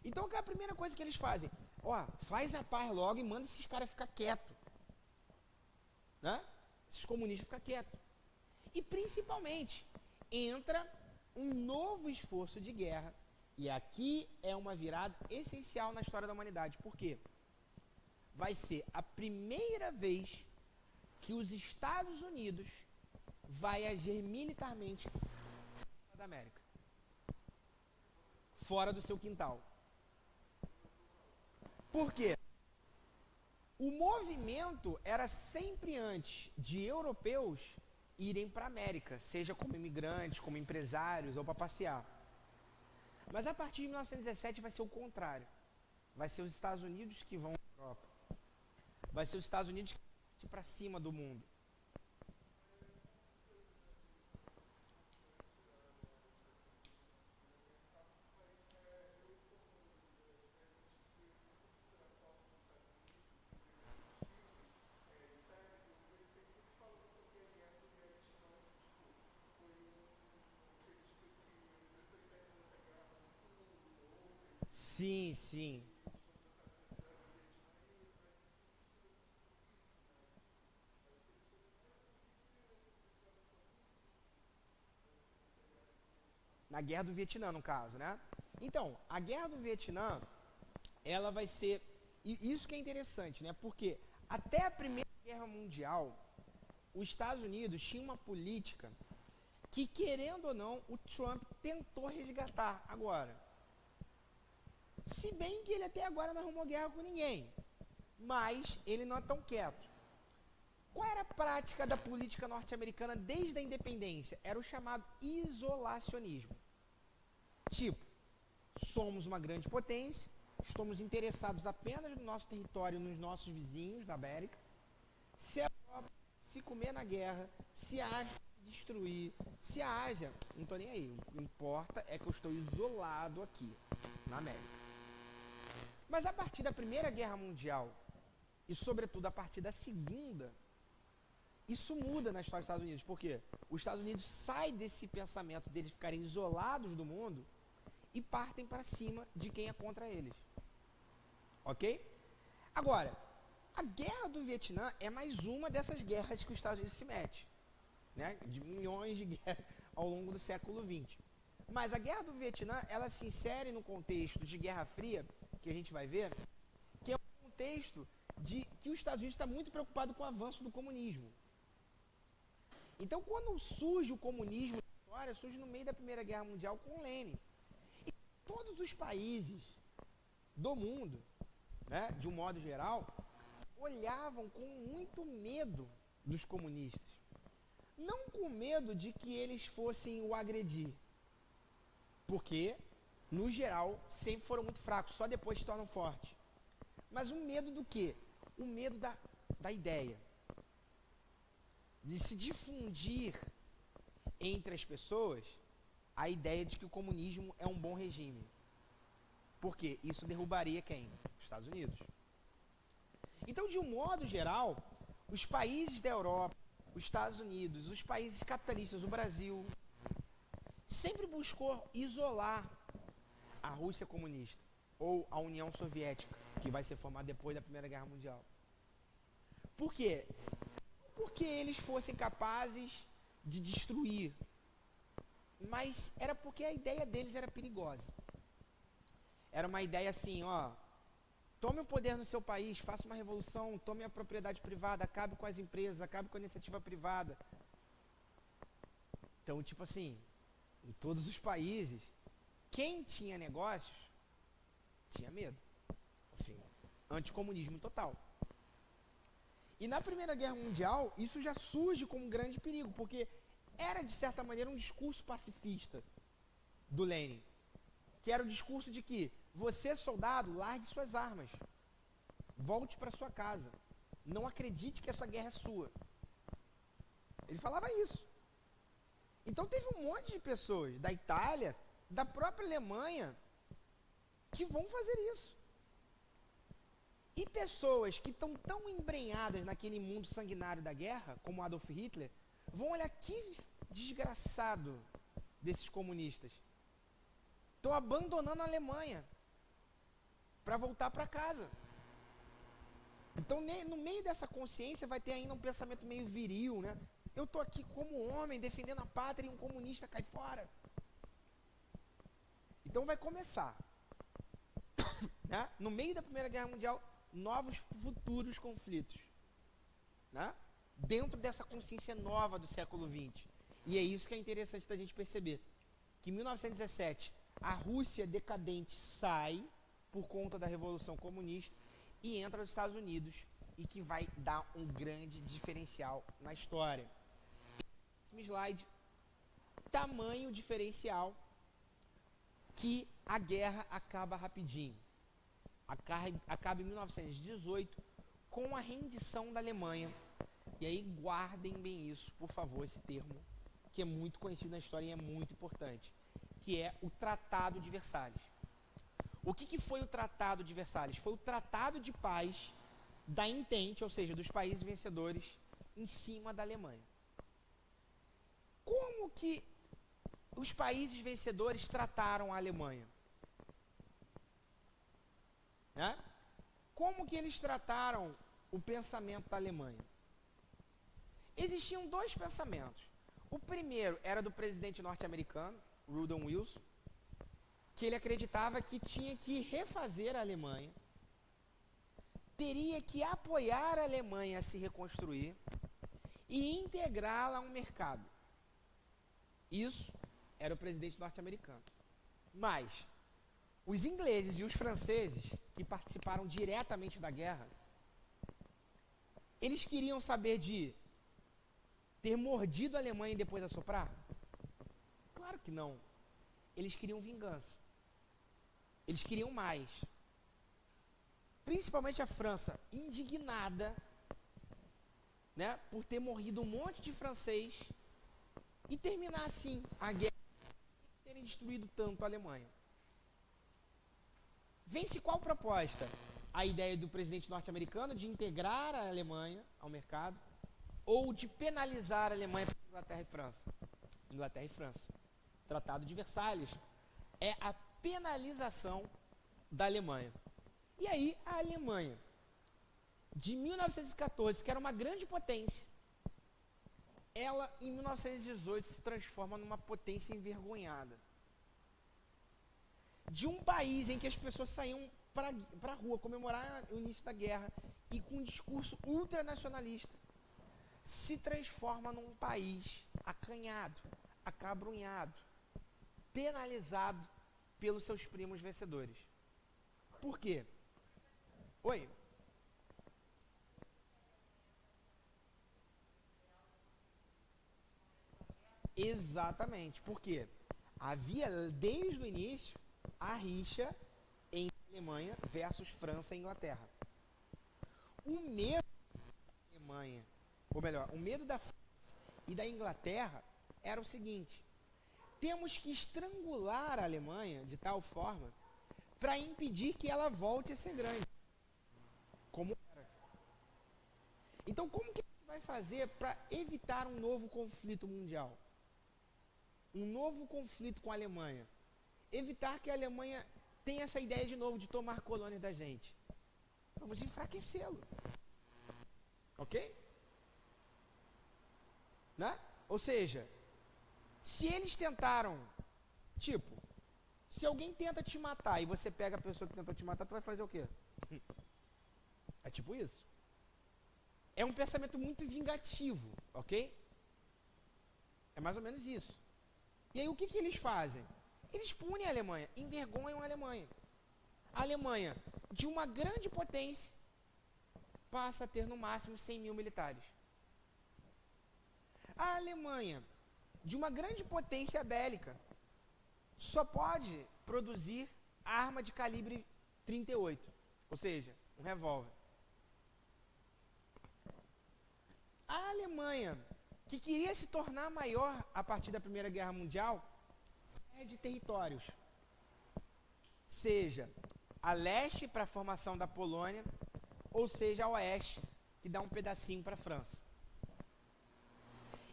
Então qual é a primeira coisa que eles fazem? Ó, faz a paz logo e manda esses caras ficar quietos. Né? Esses comunistas ficar quietos. E principalmente, entra um novo esforço de guerra. E aqui é uma virada essencial na história da humanidade. Por quê? Vai ser a primeira vez que os Estados Unidos vai agir militarmente fora da América. Fora do seu quintal. Por quê? O movimento era sempre antes de europeus irem para a América, seja como imigrantes, como empresários ou para passear. Mas a partir de 1917 vai ser o contrário. Vai ser os Estados Unidos que vão para a Europa. Vai ser os Estados Unidos que vão para cima do mundo. Sim, sim. Na Guerra do Vietnã, no caso, né? Então, a Guerra do Vietnã, ela vai ser... E isso que é interessante, né? Porque até a Primeira Guerra Mundial, os Estados Unidos tinham uma política que, querendo ou não, o Trump tentou resgatar agora. Se bem que ele até agora não arrumou guerra com ninguém. Mas ele não é tão quieto. Qual era a prática da política norte-americana desde a independência? Era o chamado isolacionismo. Tipo, somos uma grande potência, estamos interessados apenas no nosso território, nos nossos vizinhos da América. Se a Europa se comer na guerra, se a Ásia destruir, se a Ásia, não estou nem aí, o que importa é que eu estou isolado aqui, na América. Mas a partir da Primeira Guerra Mundial, e sobretudo a partir da Segunda, isso muda na história dos Estados Unidos. Por quê? Os Estados Unidos saem desse pensamento deles ficarem isolados do mundo e partem para cima de quem é contra eles. Ok? Agora, a Guerra do Vietnã é mais uma dessas guerras que os Estados Unidos se mete, né? De milhões de guerras ao longo do século XX. Mas a Guerra do Vietnã, ela se insere no contexto de Guerra Fria, que a gente vai ver, que é um contexto de que os Estados Unidos está muito preocupado com o avanço do comunismo. Então, quando surge o comunismo na história, surge no meio da Primeira Guerra Mundial com Lenin. E todos os países do mundo, né, de um modo geral, olhavam com muito medo dos comunistas. Não com medo de que eles fossem o agredir, porque, no geral, sempre foram muito fracos, só depois se tornam fortes. Mas o medo do quê? O medo da ideia. De se difundir entre as pessoas a ideia de que o comunismo é um bom regime. Porque isso derrubaria quem? Os Estados Unidos. Então, de um modo geral, os países da Europa, os Estados Unidos, os países capitalistas, o Brasil, sempre buscou isolar a Rússia comunista ou a União Soviética, que vai ser formada depois da Primeira Guerra Mundial. Por quê? Porque eles fossem capazes de destruir, mas era porque a ideia deles era perigosa. Era uma ideia assim, ó, tome o poder no seu país, faça uma revolução, tome a propriedade privada, acabe com as empresas, acabe com a iniciativa privada. Então, tipo assim, em todos os países, quem tinha negócios tinha medo. Assim, anticomunismo total. E na Primeira Guerra Mundial, isso já surge como um grande perigo, porque era, de certa maneira, um discurso pacifista do Lenin, que era o discurso de que você, soldado, largue suas armas, volte para sua casa, não acredite que essa guerra é sua. Ele falava isso. Então teve um monte de pessoas da Itália, da própria Alemanha, que vão fazer isso. E pessoas que estão tão embrenhadas naquele mundo sanguinário da guerra, como Adolf Hitler, vão olhar que desgraçado desses comunistas? Estão abandonando a Alemanha para voltar para casa. Então, no meio dessa consciência vai ter ainda um pensamento meio viril, né? Eu tô aqui como homem defendendo a pátria e um comunista cai fora. Então vai começar, né? No meio da Primeira Guerra Mundial, novos futuros conflitos, né? Dentro dessa consciência nova do século XX. E é isso que é interessante da gente perceber. Que em 1917, a Rússia decadente sai por conta da Revolução Comunista e entra nos Estados Unidos, e que vai dar um grande diferencial na história. Próximo slide. Tamanho diferencial que a guerra acaba rapidinho. Acaba em 1918 com a rendição da Alemanha. E aí guardem bem isso, por favor, esse termo, que é muito conhecido na história e é muito importante, que é o Tratado de Versalhes. O que foi o Tratado de Versalhes? Foi o tratado de paz da Entente, ou seja, dos países vencedores, em cima da Alemanha. Como que os países vencedores trataram a Alemanha? Né? Como que eles trataram o pensamento da Alemanha? Existiam dois pensamentos. O primeiro era do presidente norte-americano, Woodrow Wilson, que ele acreditava que tinha que refazer a Alemanha, teria que apoiar a Alemanha a se reconstruir e integrá-la a um mercado. Isso era o presidente norte-americano. Mas os ingleses e os franceses, que participaram diretamente da guerra, eles queriam saber de ter mordido a Alemanha e depois assoprar? Claro que não. Eles queriam vingança. Eles queriam mais. Principalmente a França, indignada, né, por ter morrido um monte de francês e terminar assim a guerra e terem destruído tanto a Alemanha. Vence qual proposta? A ideia do presidente norte-americano de integrar a Alemanha ao mercado ou de penalizar a Alemanha por Inglaterra e França? Inglaterra e França. Tratado de Versalhes é a penalização da Alemanha. E aí a Alemanha, de 1914, que era uma grande potência, ela em 1918 se transforma numa potência envergonhada. De um país em que as pessoas saíam para a rua comemorar o início da guerra e com um discurso ultranacionalista, se transforma num país acanhado, acabrunhado, penalizado pelos seus primos vencedores. Por quê? Oi? Exatamente. Por quê? Havia, desde o início, a rixa entre Alemanha versus França e Inglaterra. O medo da Alemanha, ou melhor, o medo da França e da Inglaterra era o seguinte: temos que estrangular a Alemanha de tal forma para impedir que ela volte a ser grande, como era. Então, como que a gente vai fazer para evitar um novo conflito mundial? Um novo conflito com a Alemanha? Evitar que a Alemanha tenha essa ideia de novo de tomar colônia da gente. Vamos enfraquecê-lo. Ok? Né? Ou seja, se eles tentaram, tipo, se alguém tenta te matar e você pega a pessoa que tentou te matar, tu vai fazer o quê? É tipo isso. É um pensamento muito vingativo, ok? É mais ou menos isso. E aí o que eles fazem? Eles punem a Alemanha, envergonham a Alemanha. A Alemanha, de uma grande potência, passa a ter no máximo 100 mil militares. A Alemanha, de uma grande potência bélica, só pode produzir arma de calibre 38, ou seja, um revólver. A Alemanha, que queria se tornar maior a partir da Primeira Guerra Mundial, de territórios, seja a leste para a formação da Polônia, ou seja a oeste, que dá um pedacinho para a França.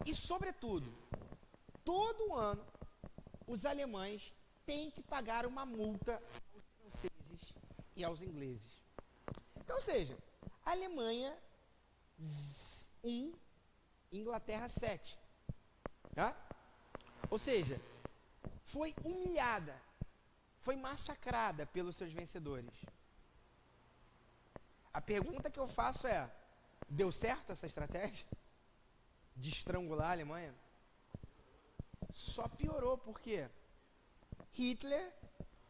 E, sobretudo, todo ano, os alemães têm que pagar uma multa aos franceses e aos ingleses. Então, ou seja, Alemanha 1, Inglaterra 7. Tá? Ou seja, foi humilhada, foi massacrada pelos seus vencedores. A pergunta que eu faço é: deu certo essa estratégia de estrangular a Alemanha? Só piorou, porque Hitler,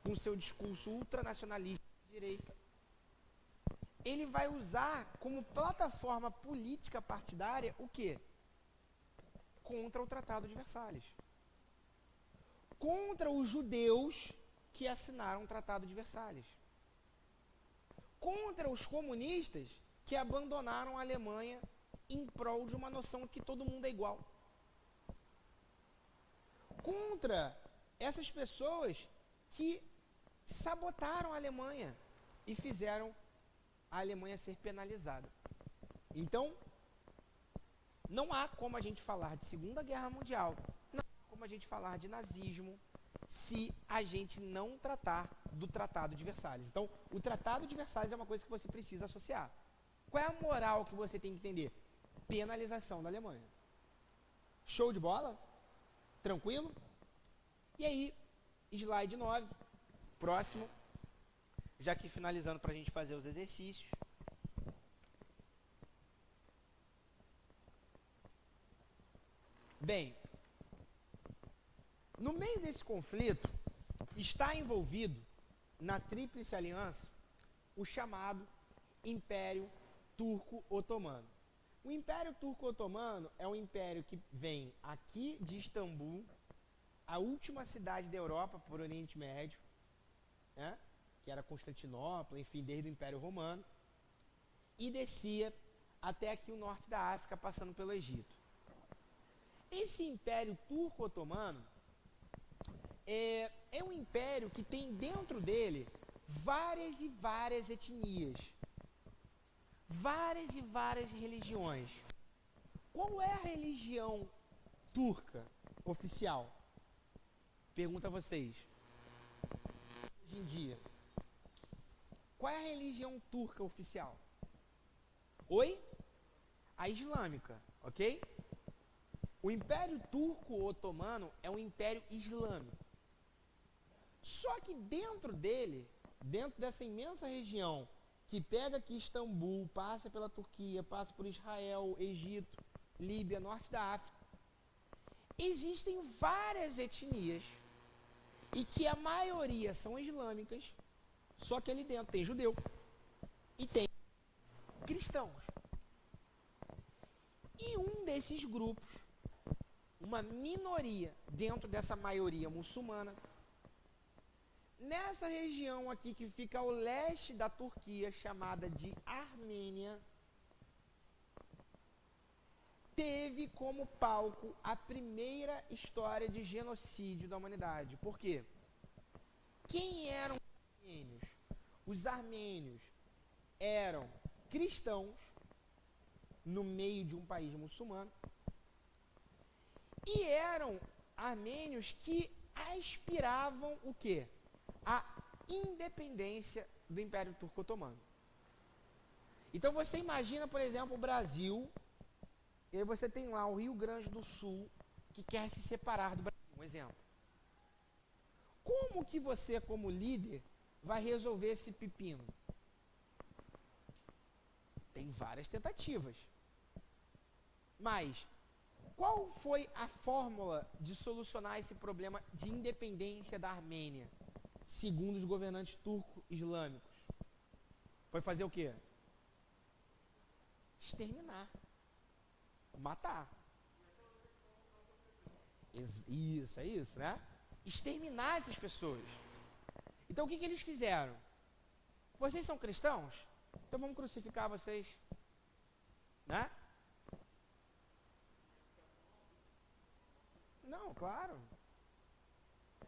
com seu discurso ultranacionalista de direita, ele vai usar como plataforma política partidária o quê? Contra o Tratado de Versalhes. Contra os judeus que assinaram o Tratado de Versalhes. Contra os comunistas que abandonaram a Alemanha em prol de uma noção que todo mundo é igual. Contra essas pessoas que sabotaram a Alemanha e fizeram a Alemanha ser penalizada. Então, não há como a gente falar de Segunda Guerra Mundial, não há como a gente falar de nazismo, se a gente não tratar do Tratado de Versalhes. Então, o Tratado de Versalhes é uma coisa que você precisa associar. Qual é a moral que você tem que entender? Penalização da Alemanha. Show de bola? Tranquilo? E aí, slide 9, próximo, já que finalizando para a gente fazer os exercícios. Bem, no meio desse conflito, está envolvido na Tríplice Aliança o chamado Império Turco-Otomano. O Império Turco-Otomano é um império que vem aqui de Istambul, a última cidade da Europa por Oriente Médio, né, que era Constantinopla, enfim, desde o Império Romano, e descia até aqui o norte da África, passando pelo Egito. Esse Império Turco-Otomano é um império que tem dentro dele várias e várias etnias, várias e várias religiões. Qual é a religião turca oficial? Pergunto a vocês. Hoje em dia, qual é a religião turca oficial? Oi? A islâmica, ok? O Império Turco-Otomano é um império islâmico. Só que dentro dele, dentro dessa imensa região, que pega aqui Istambul, passa pela Turquia, passa por Israel, Egito, Líbia, norte da África, existem várias etnias e que a maioria são islâmicas, só que ali dentro tem judeu e tem cristãos. E um desses grupos, uma minoria dentro dessa maioria muçulmana, nessa região aqui que fica ao leste da Turquia, chamada de Armênia, teve como palco a primeira história de genocídio da humanidade. Por quê? Quem eram os armênios? Os armênios eram cristãos no meio de um país muçulmano e eram armênios que aspiravam o quê? A independência do Império Turco-Otomano. Então você imagina, por exemplo, o Brasil, e aí você tem lá o Rio Grande do Sul, que quer se separar do Brasil, um exemplo. Como que você, como líder, vai resolver esse pepino? Tem várias tentativas. Mas qual foi a fórmula de solucionar esse problema de independência da Armênia, segundo os governantes turco-islâmicos? Foi fazer o quê? Exterminar. Matar. Isso, é isso, né? Exterminar essas pessoas. Então o que eles fizeram? Vocês são cristãos? Então vamos crucificar vocês. Né? Não, claro.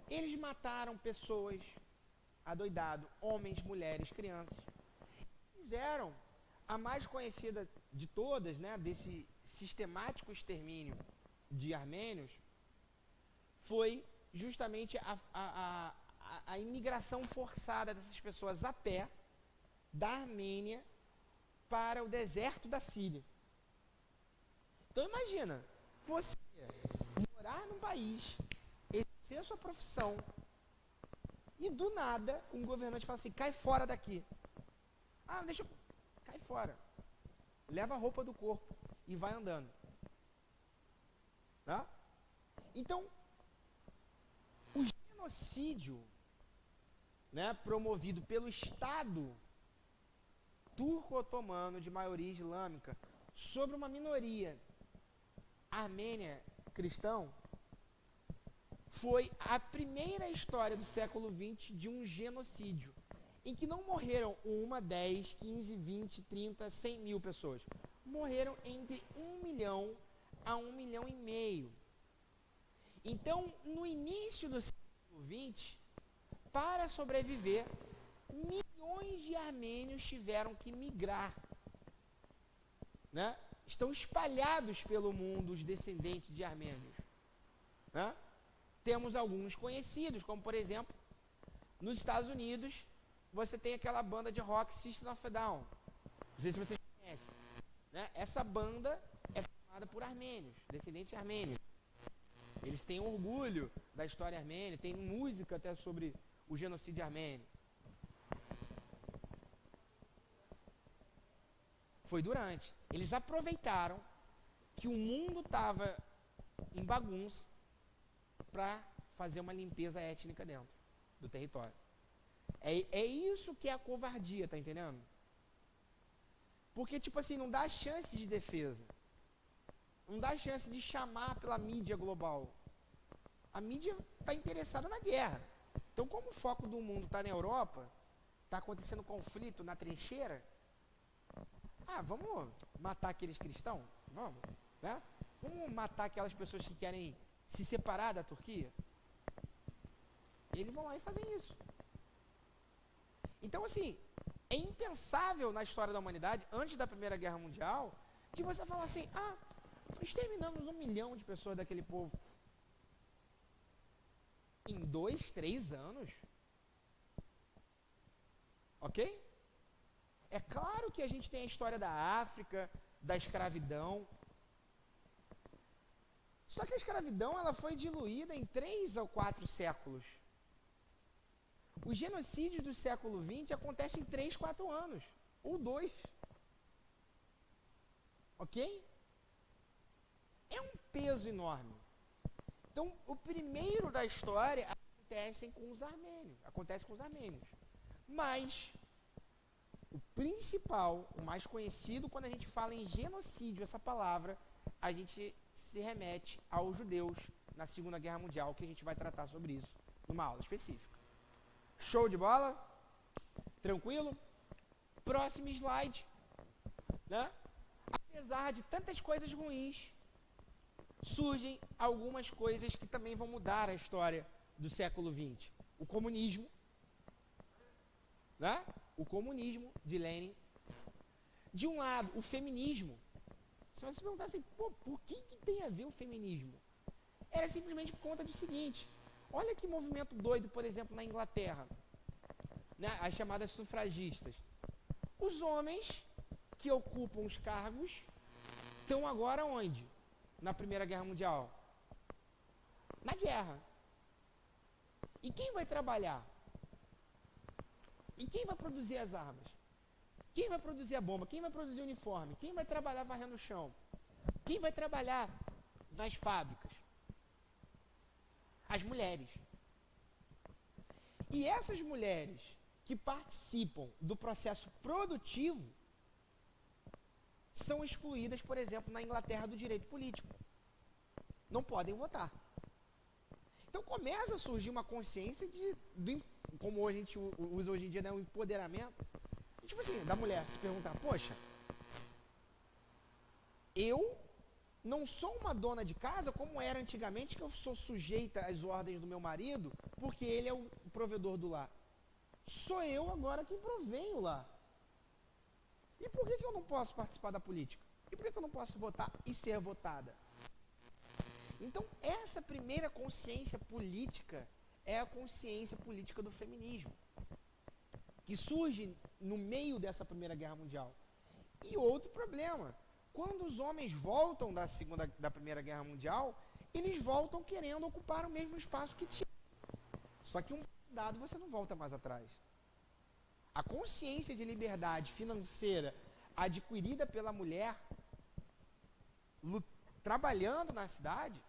Eles mataram pessoas, adoidado, homens, mulheres, crianças. Fizeram a mais conhecida de todas, né, desse sistemático extermínio de armênios, foi justamente a imigração forçada dessas pessoas a pé da Armênia para o deserto da Síria. Então imagina, você morar num país, exercer a sua profissão, e do nada um governante fala assim, cai fora daqui. Ah, deixa eu... Cai fora. Leva a roupa do corpo e vai andando. Tá? Então, o genocídio, né, promovido pelo Estado turco-otomano de maioria islâmica sobre uma minoria armênia cristão, foi a primeira história do século XX de um genocídio, em que não morreram 1, 10, 15, 20, 30, 100 mil pessoas. Morreram entre 1 milhão a 1,5 milhão. Então, no início do século XX, para sobreviver, milhões de armênios tiveram que migrar. Né? Estão espalhados pelo mundo os descendentes de armênios. Né? Temos alguns conhecidos, como por exemplo, nos Estados Unidos, você tem aquela banda de rock System of a Down. Não sei se vocês conhecem. Né? Essa banda é formada por armênios, descendentes armênios. Eles têm orgulho da história armênia, tem música até sobre o genocídio armênio. Foi durante. Eles aproveitaram que o mundo estava em bagunça para fazer uma limpeza étnica dentro do território. É isso que é a covardia, tá entendendo? Porque, tipo assim, não dá chance de defesa. Não dá chance de chamar pela mídia global. A mídia está interessada na guerra. Então, como o foco do mundo está na Europa, está acontecendo conflito na trincheira, vamos matar aqueles cristãos? Vamos, né? Vamos matar aquelas pessoas que querem se separar da Turquia? E eles vão lá e fazem isso. Então, assim, é impensável na história da humanidade, antes da Primeira Guerra Mundial, que você fala assim, exterminamos 1 milhão de pessoas daquele povo. Em 2, 3 anos. Ok? É claro que a gente tem a história da África, da escravidão. Só que a escravidão ela foi diluída em 3 ou 4 séculos. Os genocídios do século XX acontecem em 3, 4 anos. Ou 2. Ok? É um peso enorme. Então, o primeiro da história acontece com os armênios. Mas, o principal, o mais conhecido, quando a gente fala em genocídio, essa palavra, a gente se remete aos judeus na Segunda Guerra Mundial, que a gente vai tratar sobre isso numa aula específica. Show de bola? Tranquilo? Próximo slide. Né? Apesar de tantas coisas ruins, surgem algumas coisas que também vão mudar a história do século XX. O comunismo, né? O comunismo de Lenin. De um lado, o feminismo. Se você perguntar assim, por que tem a ver o feminismo? Era simplesmente por conta do seguinte, olha que movimento doido, por exemplo, na Inglaterra, né? As chamadas sufragistas. Os homens que ocupam os cargos estão agora onde? Na Primeira Guerra Mundial? Na guerra. E quem vai trabalhar? E quem vai produzir as armas? Quem vai produzir a bomba? Quem vai produzir o uniforme? Quem vai trabalhar varrendo o chão? Quem vai trabalhar nas fábricas? As mulheres. E essas mulheres que participam do processo produtivo são excluídas, por exemplo, na Inglaterra do direito político. Não podem votar. Então começa a surgir uma consciência como a gente usa hoje em dia, né, o empoderamento. Tipo assim, da mulher se perguntar, poxa, eu não sou uma dona de casa como era antigamente, que eu sou sujeita às ordens do meu marido, porque ele é o provedor do lar. Sou eu agora quem provém o lar. E por que eu não posso participar da política? E por que eu não posso votar e ser votada? Então, essa primeira consciência política é a consciência política do feminismo, que surge no meio dessa Primeira Guerra Mundial. E outro problema, quando os homens voltam da Primeira Guerra Mundial, eles voltam querendo ocupar o mesmo espaço que tinham. Só que um dado você não volta mais atrás. A consciência de liberdade financeira adquirida pela mulher trabalhando na cidade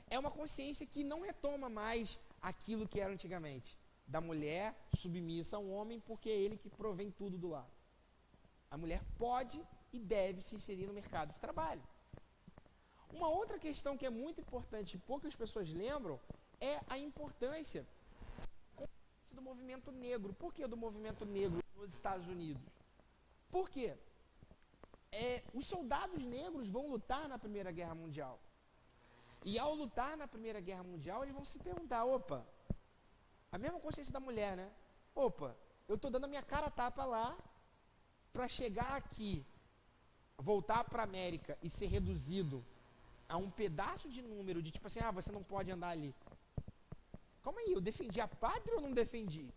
é uma consciência que não retoma mais aquilo que era antigamente, da mulher submissa a um homem porque é ele que provém tudo do lar. A mulher pode e deve se inserir no mercado de trabalho. Uma outra questão que é muito importante e poucas pessoas lembram é a importância do movimento negro. Por que do movimento negro nos Estados Unidos? Por quê? Os soldados negros vão lutar na Primeira Guerra Mundial. E ao lutar na Primeira Guerra Mundial, eles vão se perguntar, opa, a mesma consciência da mulher, né? Opa, eu estou dando a minha cara a tapa lá para chegar aqui, voltar para a América e ser reduzido a um pedaço de número de tipo assim, você não pode andar ali. Calma aí, eu defendi a pátria ou não defendi?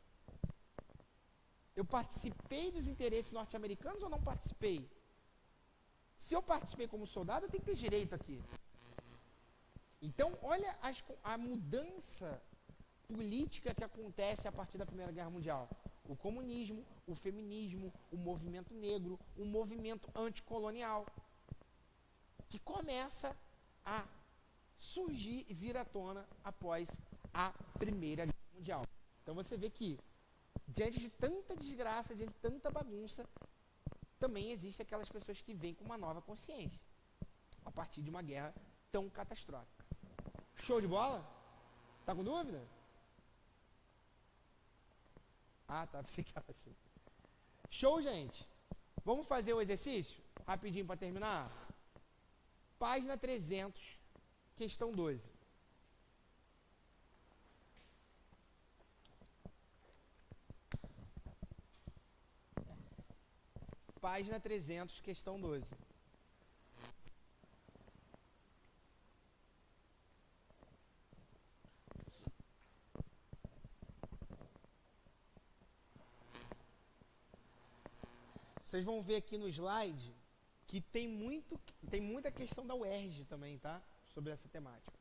Eu participei dos interesses norte-americanos ou não participei? Se eu participei como soldado, eu tenho que ter direito aqui. Então, olha a mudança política que acontece a partir da Primeira Guerra Mundial. O comunismo, o feminismo, o movimento negro, o movimento anticolonial, que começa a surgir e vir à tona após a Primeira Guerra Mundial. Então você vê que, diante de tanta desgraça, diante de tanta bagunça, também existem aquelas pessoas que vêm com uma nova consciência, a partir de uma guerra tão catastrófica. Show de bola? Tá com dúvida? Tá, pensei que estava assim. Show, gente? Vamos fazer o exercício? Rapidinho para terminar. Página 300, questão 12. Página 300, questão 12. Vocês vão ver aqui no slide que tem muita questão da UERJ também, tá? Sobre essa temática.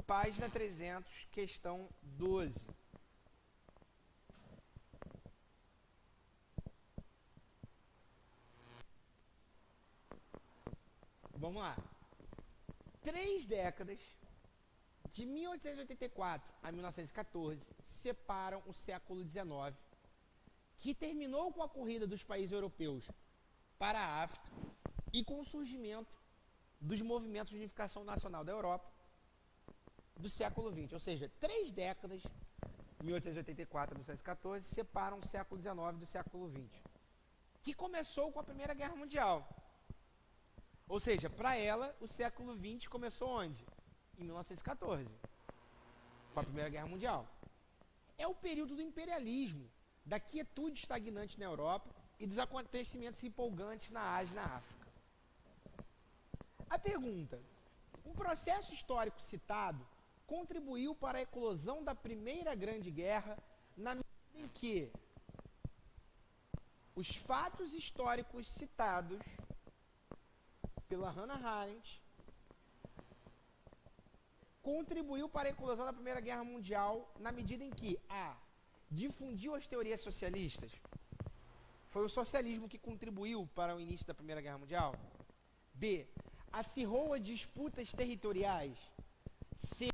Página 300, questão 12. Vamos lá. 3 décadas, de 1884 a 1914, separam o século XIX, que terminou com a corrida dos países europeus para a África e com o surgimento dos movimentos de unificação nacional da Europa do século XX. Ou seja, 3 décadas, 1884 a 1914, separam o século XIX do século XX, que começou com a Primeira Guerra Mundial. Ou seja, para ela, o século XX começou onde? Em 1914, com a Primeira Guerra Mundial. É o período do imperialismo, da quietude estagnante na Europa e dos acontecimentos empolgantes na Ásia e na África. A pergunta: um processo histórico citado contribuiu para a eclosão da Primeira Grande Guerra na medida em que os fatos históricos citados pela Hannah Arendt contribuiu para a eclosão da Primeira Guerra Mundial na medida em que difundiu as teorias socialistas. Foi o socialismo que contribuiu para o início da Primeira Guerra Mundial. B. Acirrou as disputas territoriais. C.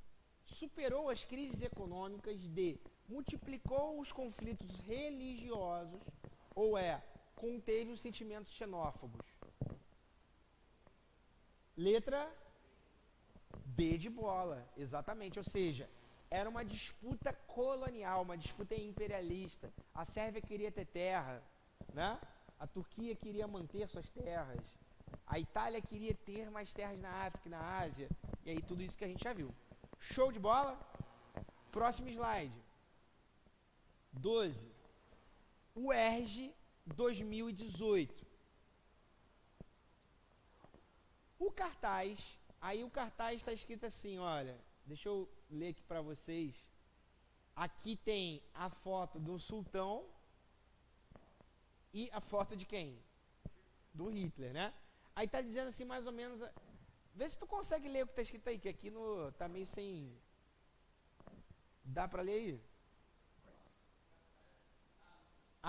Superou as crises econômicas. D. Multiplicou os conflitos religiosos. Ou conteve os sentimentos xenófobos. Letra B de bola, exatamente. Ou seja, era uma disputa colonial, uma disputa imperialista. A Sérvia queria ter terra, né? A Turquia queria manter suas terras. A Itália queria ter mais terras na África e na Ásia. E aí tudo isso que a gente já viu. Show de bola? Próximo slide. 12. UERJ 2018. O cartaz, aí o cartaz está escrito assim, olha, deixa eu ler aqui para vocês. Aqui tem a foto do sultão e a foto de quem? Do Hitler, né? Aí tá dizendo assim mais ou menos, vê se tu consegue ler o que tá escrito aí, que aqui no tá meio sem. Dá para ler aí?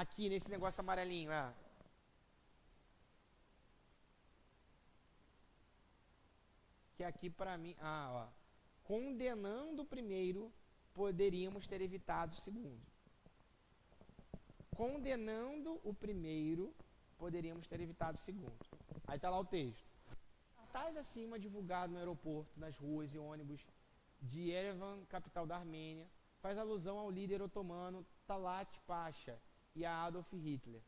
Aqui nesse negócio amarelinho, que aqui para mim, ó, condenando o primeiro, poderíamos ter evitado o segundo. Condenando o primeiro, poderíamos ter evitado o segundo. Aí está lá o texto. Cartaz acima divulgado no aeroporto, nas ruas e ônibus de Yerevan, capital da Armênia, faz alusão ao líder otomano Talat Pasha e a Adolf Hitler.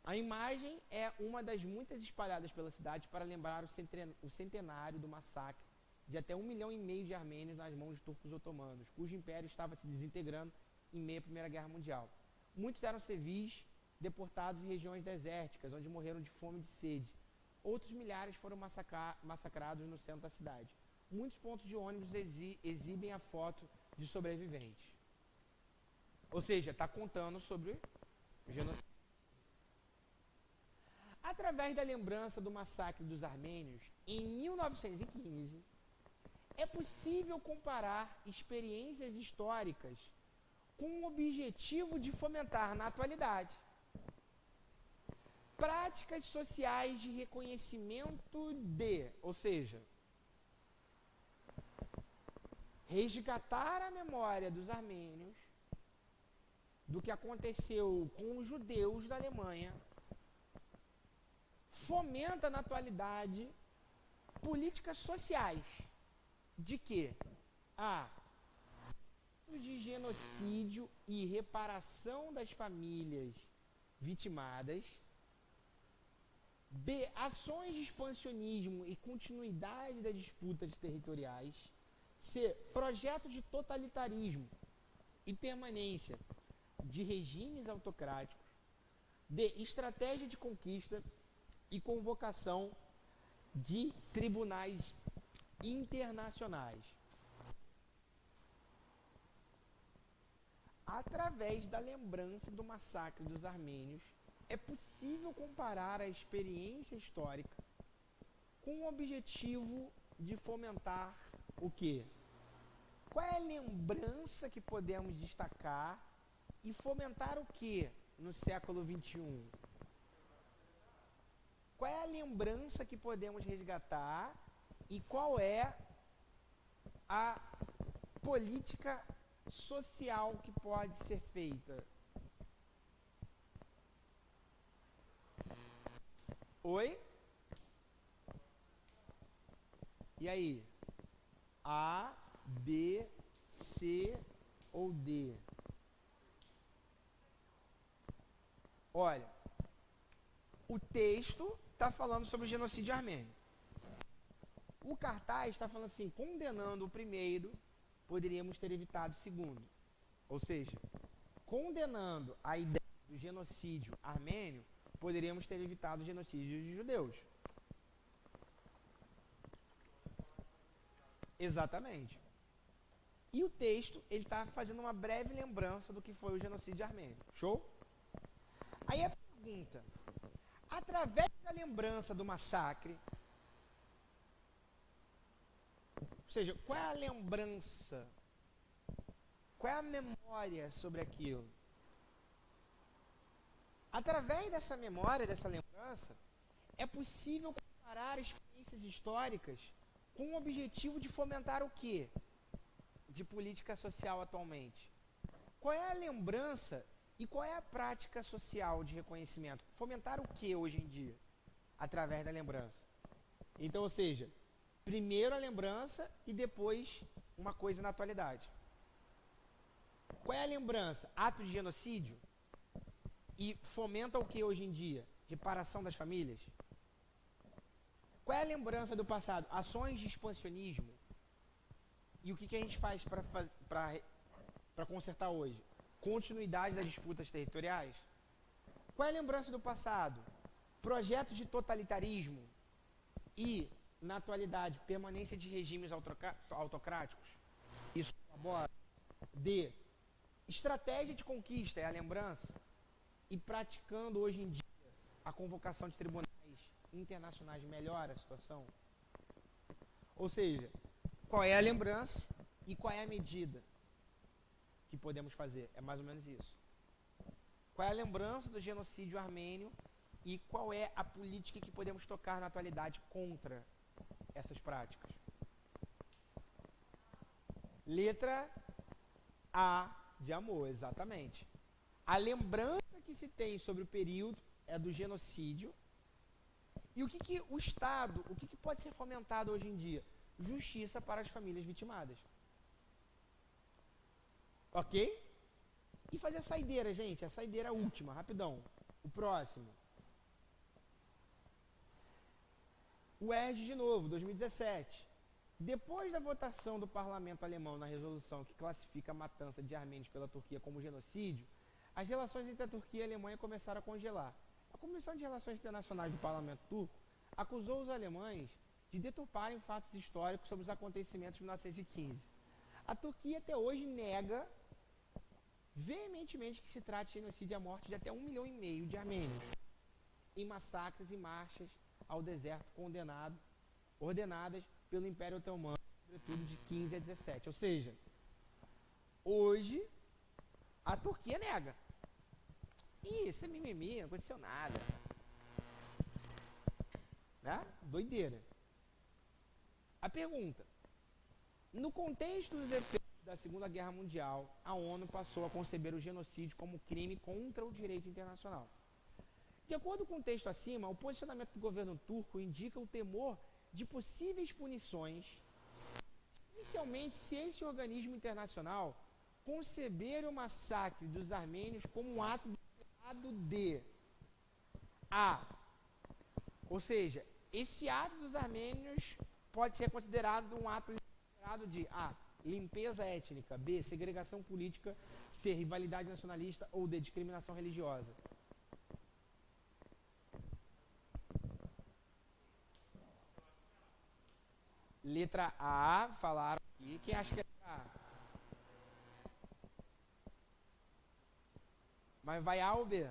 A imagem é uma das muitas espalhadas pela cidade para lembrar o centenário do massacre de até 1,5 milhão de armênios nas mãos de turcos otomanos, cujo império estava se desintegrando em meio à Primeira Guerra Mundial. Muitos eram civis deportados em regiões desérticas, onde morreram de fome e de sede. Outros milhares foram massacrados no centro da cidade. Muitos pontos de ônibus exibem a foto de sobreviventes. Ou seja, está contando sobre o genocídio. Através da lembrança do massacre dos armênios, em 1915, é possível comparar experiências históricas com o objetivo de fomentar na atualidade práticas sociais de reconhecimento ou seja, resgatar a memória dos armênios do que aconteceu com os judeus da Alemanha, fomenta na atualidade políticas sociais de quê? De genocídio e reparação das famílias vitimadas. B. Ações de expansionismo e continuidade das disputas territoriais. C. Projetos de totalitarismo e permanência de regimes autocráticos. D. Estratégia de conquista e convocação de tribunais internacionais. Através da lembrança do massacre dos armênios, é possível comparar a experiência histórica com o objetivo de fomentar o quê? Qual é a lembrança que podemos destacar e fomentar o quê no século XXI? Qual é a lembrança que podemos resgatar e qual é a política social que pode ser feita? Oi? E aí? A, B, C ou D? Olha, o texto está falando sobre o genocídio armênio. O cartaz está falando assim, condenando o primeiro, poderíamos ter evitado o segundo. Ou seja, condenando a ideia do genocídio armênio, poderíamos ter evitado o genocídio de judeus. Exatamente. E o texto, ele está fazendo uma breve lembrança do que foi o genocídio armênio. Show? Aí a pergunta, através da lembrança do massacre, ou seja, qual é a lembrança? Qual é a memória sobre aquilo? Através dessa memória, dessa lembrança, é possível comparar experiências históricas com o objetivo de fomentar o quê? De política social atualmente. Qual é a lembrança e qual é a prática social de reconhecimento? Fomentar o quê hoje em dia? Através da lembrança. Então, ou seja, primeiro a lembrança e depois uma coisa na atualidade. Qual é a lembrança? Ato de genocídio? E fomenta o que hoje em dia? Reparação das famílias? Qual é a lembrança do passado? Ações de expansionismo. E o que a gente faz para consertar hoje? Continuidade das disputas territoriais. Qual é a lembrança do passado? Projetos de totalitarismo. e, na atualidade, permanência de regimes autocráticos. Isso corrobora. D. Estratégia de conquista é a lembrança. E praticando hoje em dia a convocação de tribunais internacionais melhora a situação. Ou seja, qual é a lembrança e qual é a medida que podemos fazer? É mais ou menos isso. Qual é a lembrança do genocídio armênio e qual é a política que podemos tocar na atualidade contra essas práticas? Letra A de amor, exatamente. A lembrança que se tem sobre o período é do genocídio. E o que o Estado, o que pode ser fomentado hoje em dia? Justiça para as famílias vitimadas. Ok? E fazer a saideira, gente, a saideira última, rapidão. O próximo. O ERG de novo, 2017. Depois da votação do parlamento alemão na resolução que classifica a matança de armênios pela Turquia como genocídio, as relações entre a Turquia e a Alemanha começaram a congelar. A Comissão de Relações Internacionais do Parlamento Turco acusou os alemães de deturparem fatos históricos sobre os acontecimentos de 1915. A Turquia até hoje nega veementemente que se trata de genocídio e a morte de até 1,5 milhão de armênios em massacres e marchas ao deserto ordenadas pelo Império Otomano, sobretudo de 15 a 17. Ou seja, hoje a Turquia nega. Ih, isso é mimimi, não aconteceu nada. Né? Doideira. A pergunta. No contexto dos efeitos da Segunda Guerra Mundial, a ONU passou a conceber o genocídio como crime contra o direito internacional. De acordo com o texto acima, o posicionamento do governo turco indica o temor de possíveis punições, especialmente se esse organismo internacional conceber o massacre dos armênios como um ato de A. Ou seja, esse ato dos armênios pode ser considerado um ato de A. Limpeza étnica, B. Segregação política, C. Rivalidade nacionalista ou D. Discriminação religiosa. Letra A, falaram aqui. Quem acha que é letra A? Mas vai A ou B?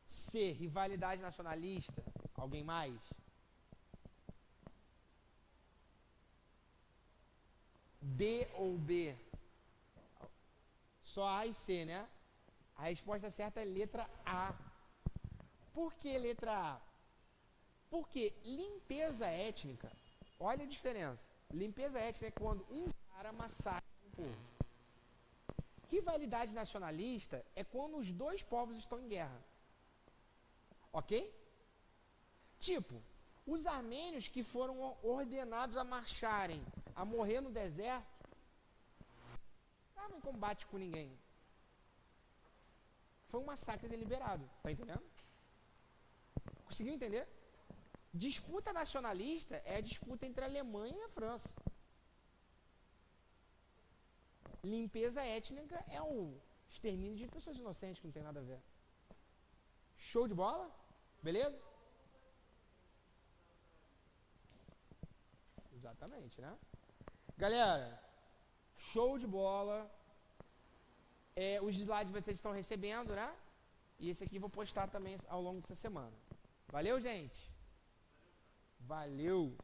C, rivalidade nacionalista. Alguém mais? D ou B? Só A e C, né? A resposta certa é letra A. Por que letra A? Porque limpeza étnica, olha a diferença. Limpeza étnica é quando um cara massacra um povo. Rivalidade nacionalista é quando os dois povos estão em guerra. Ok? Tipo, os armênios que foram ordenados a marcharem, a morrer no deserto, não estavam em combate com ninguém. Foi um massacre deliberado. Tá entendendo? Conseguiu entender? Disputa nacionalista é a disputa entre a Alemanha e a França. Limpeza étnica é o extermínio de pessoas inocentes que não tem nada a ver. Show de bola? Beleza? Exatamente, né? Galera, show de bola. Os slides vocês estão recebendo, né? E esse aqui eu vou postar também ao longo dessa semana. Valeu, gente? Valeu!